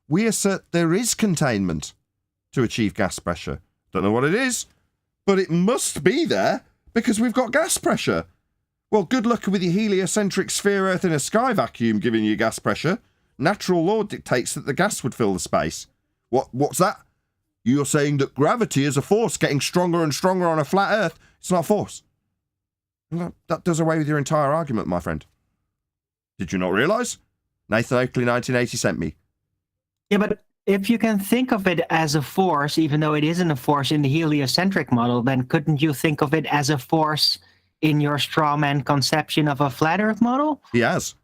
We assert there is containment to achieve gas pressure. Don't know what it is, but it must be there because we've got gas pressure. Well, good luck with your heliocentric Sphere Earth in a sky vacuum giving you gas pressure. Natural law dictates that the gas would fill the space. What's that? You're saying that gravity is a force getting stronger and stronger on a flat Earth. It's not a force. That does away with your entire argument, my friend. Did you not realise? Nathan Oakley 1980 sent me. Yeah, but if you can think of it as a force, even though it isn't a force in the heliocentric model, then couldn't you think of it as a force in your straw man conception of a flat Earth model? He has.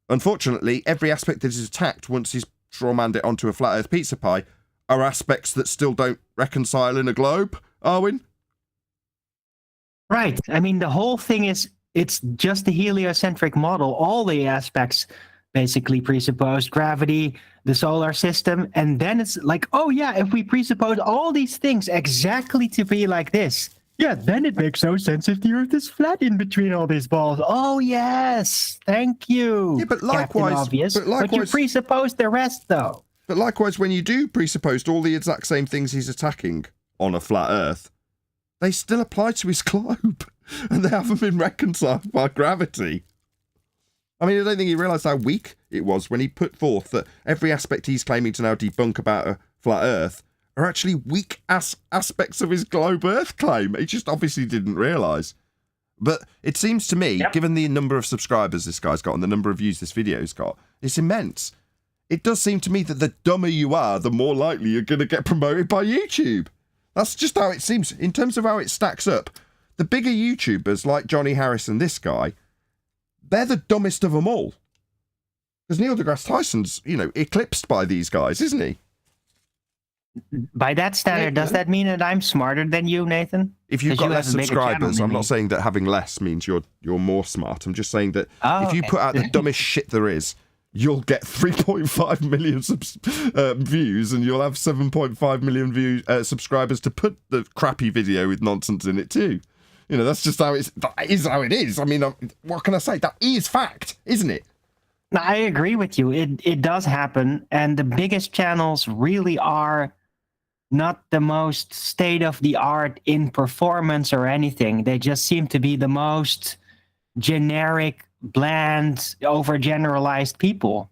Unfortunately, every aspect that is attacked once he's strawmanned it onto a flat Earth pizza pie are aspects that still don't reconcile in a globe, Arwin. Right. I mean, the whole thing is, it's just the heliocentric model. All the aspects basically presuppose gravity, the solar system, and then it's like, oh yeah, if we presuppose all these things exactly to be like this, yeah, then it makes no sense if the Earth is flat in between all these balls. Oh yes, thank you. Yeah, but likewise, but you presuppose the rest though. But likewise, when you do presuppose all the exact same things he's attacking on a flat Earth, they still apply to his globe, and they haven't been reconciled by gravity. I mean, I don't think he realised how weak it was when he put forth that every aspect he's claiming to now debunk about a flat Earth are actually weak aspects of his globe Earth claim. He just obviously didn't realise. But it seems to me, given the number of subscribers this guy's got and the number of views this video's got, it's immense. It does seem to me that the dumber you are, the more likely you're going to get promoted by YouTube. That's just how it seems. In terms of how it stacks up, the bigger YouTubers like Johnny Harris and this guy, they're the dumbest of them all. Because Neil deGrasse Tyson's, eclipsed by these guys, isn't he? By that standard, does that mean that I'm smarter than you, Nathan? If you've got less subscribers, I'm not saying that having less means you're more smart. I'm just saying that if you put out the dumbest shit there is, you'll get 3.5 million views and you'll have 7.5 million subscribers to put the crappy video with nonsense in it too. That's just how that is how it is. I mean, what can I say? That is fact, isn't it? No, I agree with you. It does happen. And the biggest channels really are not the most state-of-the-art in performance or anything. They just seem to be the most generic, bland, overgeneralized people.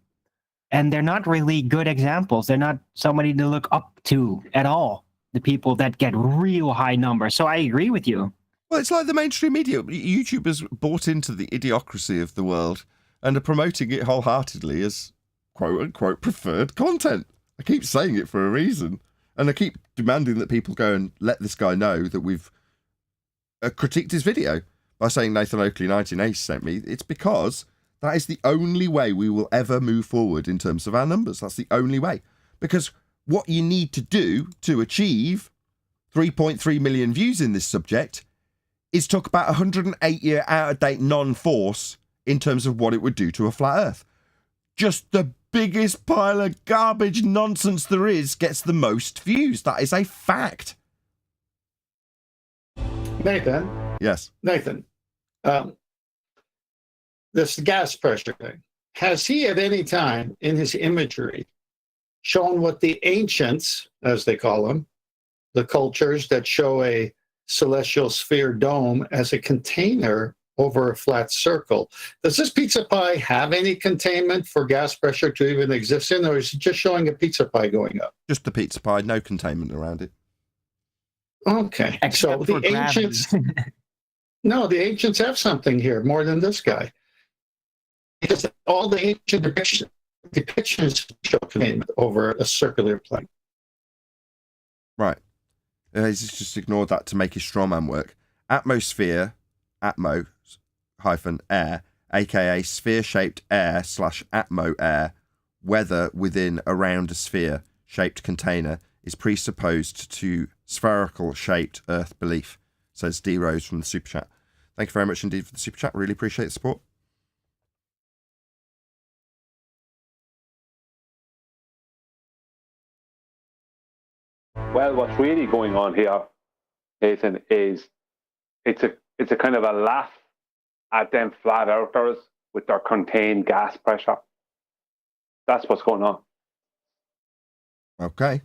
And they're not really good examples. They're not somebody to look up to at all, the people that get real high numbers. So I agree with you. Well, it's like the mainstream media. YouTubers bought into the idiocracy of the world and are promoting it wholeheartedly as quote-unquote preferred content. I keep saying it for a reason. And I keep demanding that people go and let this guy know that we've critiqued his video by saying Nathan Oakley 1980 sent me. It's because that is the only way we will ever move forward in terms of our numbers. That's the only way. Because what you need to do to achieve 3.3 million views in this subject is talk about 108-year out-of-date non-force in terms of what it would do to a flat Earth. Just the biggest pile of garbage nonsense there is gets the most views. That is a fact. Nathan. Yes. Nathan. This gas pressure thing. Has he at any time in his imagery shown what the ancients, as they call them, the cultures that show a celestial sphere dome as a container over a flat circle? Does this pizza pie have any containment for gas pressure to even exist in, or is it just showing a pizza pie going up? Just the pizza pie, no containment around it. Okay. Except so for the ancients... No, the ancients have something here more than this guy. Because all the ancient depictions show containment over a circular plane. Right. He's just ignored that to make his straw man work. Atmosphere, atmo, -air, aka sphere-shaped air/atmo air, weather within around a sphere-shaped container, is presupposed to spherical-shaped Earth belief, says D. Rose from the Super Chat. Thank you very much indeed for the Super Chat. Really appreciate the support. Well, what's really going on here, Nathan, is it's a kind of a laugh at them flat earthers with their contained gas pressure. That's what's going on. Okay.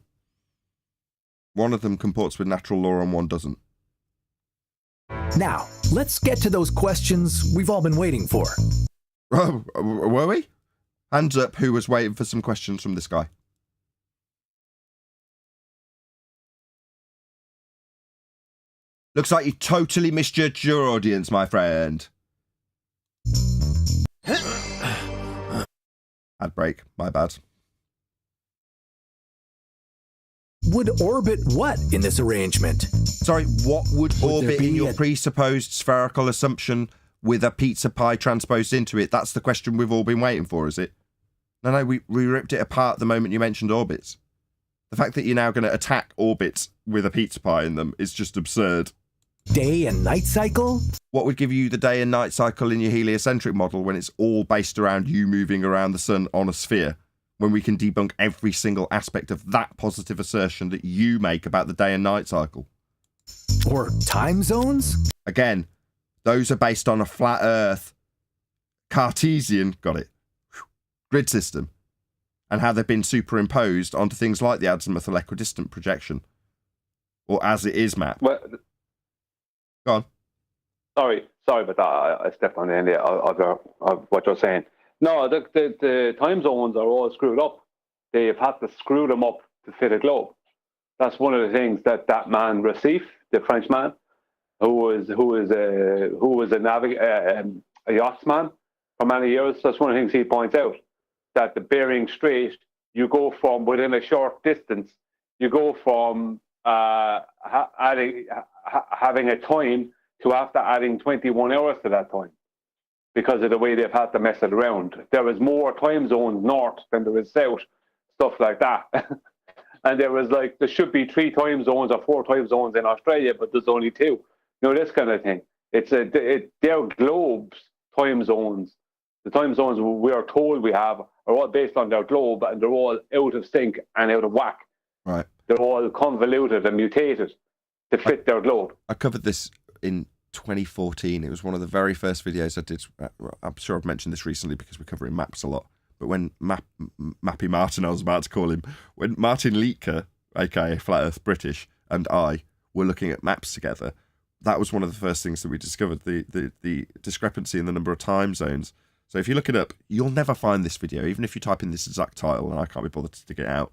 One of them comports with natural law and one doesn't. Now, let's get to those questions we've all been waiting for. Oh, were we? Hands up who was waiting for some questions from this guy. Looks like you totally misjudged your audience, my friend. Ad break, my bad. Would orbit what in this arrangement? Sorry, what would orbit in your presupposed spherical assumption with a pizza pie transposed into it? That's the question we've all been waiting for, is it? No, we ripped it apart the moment you mentioned orbits. The fact that you're now going to attack orbits with a pizza pie in them is just absurd. Day and night cycle? What would give you the day and night cycle in your heliocentric model when it's all based around you moving around the sun on a sphere? When we can debunk every single aspect of that positive assertion that you make about the day and night cycle. Or time zones? Again, those are based on a flat Earth, Cartesian, got it, grid system, and how they've been superimposed onto things like the azimuthal equidistant projection, or as it is map. Well, go on. Sorry about that. I stepped on the end of what you're saying. No, the time zones are all screwed up. They've had to screw them up to fit a globe. That's one of the things that man Recife, the French man, who was a yachtsman for many years. That's one of the things he points out, that the Bering Strait, you go from within a short distance, you go from having a time to after adding 21 hours to that time, because of the way they've had to mess it around. There is more time zones north than there is south, stuff like that. And there should be 3 time zones or 4 time zones in Australia, but there's only 2. You know, this kind of thing. They're globes, time zones. The time zones we are told we have are all based on their globe, and they're all out of sync and out of whack. Right. They're all convoluted and mutated to fit their globe. I covered this in 2014. It was one of the very first videos I did. I'm sure I've mentioned this recently because we're covering maps a lot. But when Mappy Martin, I was about to call him, when Martin Leitker, aka Flat Earth British, and I were looking at maps together, that was one of the first things that we discovered, the discrepancy in the number of time zones. So if you look it up, you'll never find this video, even if you type in this exact title, and I can't be bothered to dig it out.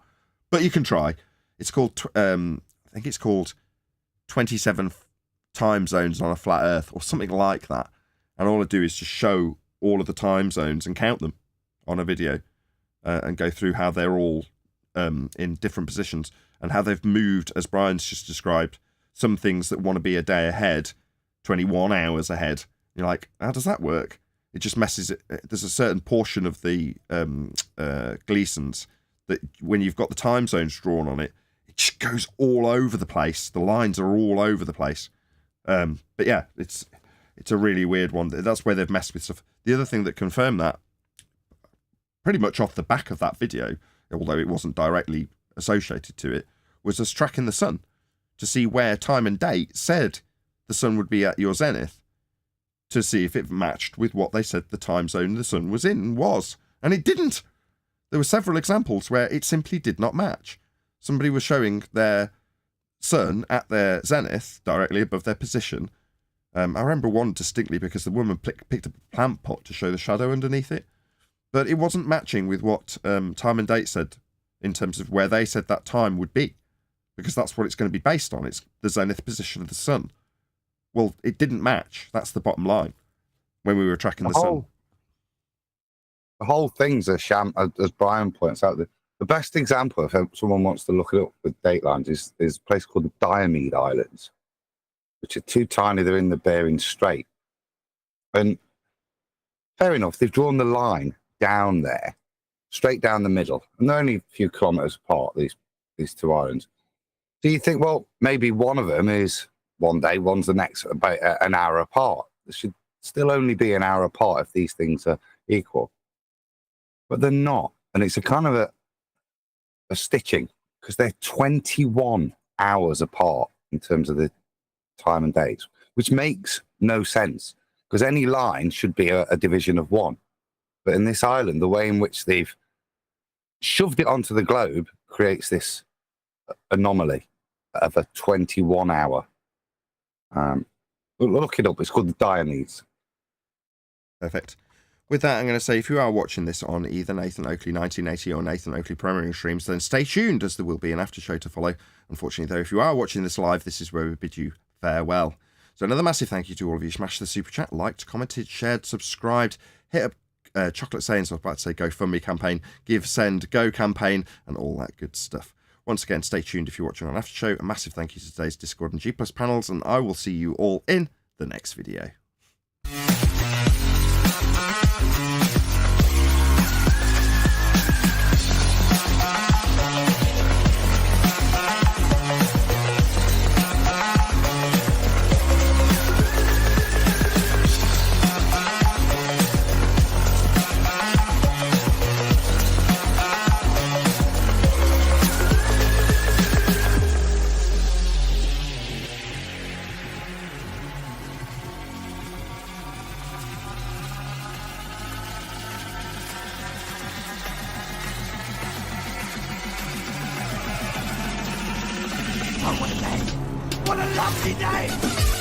But you can try. It's called, I think it's called 27 time zones on a flat Earth, or something like that. And all I do is just show all of the time zones and count them on a video, and go through how they're all in different positions, and how they've moved, as Brian's just described, some things that want to be a day ahead, 21 hours ahead. You're like, how does that work? It just messes it. There's a certain portion of the Gleasons that when you've got the time zones drawn on it, it just goes all over the place. The lines are all over the place. But yeah, it's a really weird one. That's where they've messed with stuff. The other thing that confirmed that, pretty much off the back of that video, although it wasn't directly associated to it, was us tracking the sun to see where time and date said the sun would be at your zenith, to see if it matched with what they said the time zone the sun was in was. And it didn't. There were several examples where it simply did not match. Somebody was showing their sun at their zenith, directly above their position. I remember one distinctly because the woman picked up a plant pot to show the shadow underneath it. But it wasn't matching with what time and date said in terms of where they said that time would be. Because that's what it's going to be based on. It's the zenith position of the sun. Well, it didn't match. That's the bottom line when we were tracking the sun. The whole thing's a sham, as Brian points out. The best example, if someone wants to look it up with datelines, is a place called the Diomede Islands, which are too tiny. They're in the Bering Strait. And fair enough, they've drawn the line down there, straight down the middle. And they're only a few kilometres apart, these two islands. So you think, well, maybe one of them is one day, one's the next, about an hour apart. There should still only be an hour apart if these things are equal. But they're not. And it's a kind of a stitching, because they're 21 hours apart in terms of the time and dates, which makes no sense, because any line should be a division of one. But in this island, the way in which they've shoved it onto the globe creates this anomaly of a 21 hour. Look it up. It's called the Diomedes. Perfect. With that, I'm going to say, if you are watching this on either Nathan Oakley 1980 or Nathan Oakley Premiering Streams, then stay tuned, as there will be an after show to follow. Unfortunately, though, if you are watching this live, this is where we bid you farewell. So another massive thank you to all of you. Smash the super chat, liked, commented, shared, subscribed, hit up Chocolate Saying, so I was about to say GoFundMe campaign, Give, Send, Go campaign, and all that good stuff. Once again, stay tuned if you're watching on after show. A massive thank you to today's Discord and G+ panels, and I will see you all in the next video. What a lovely day!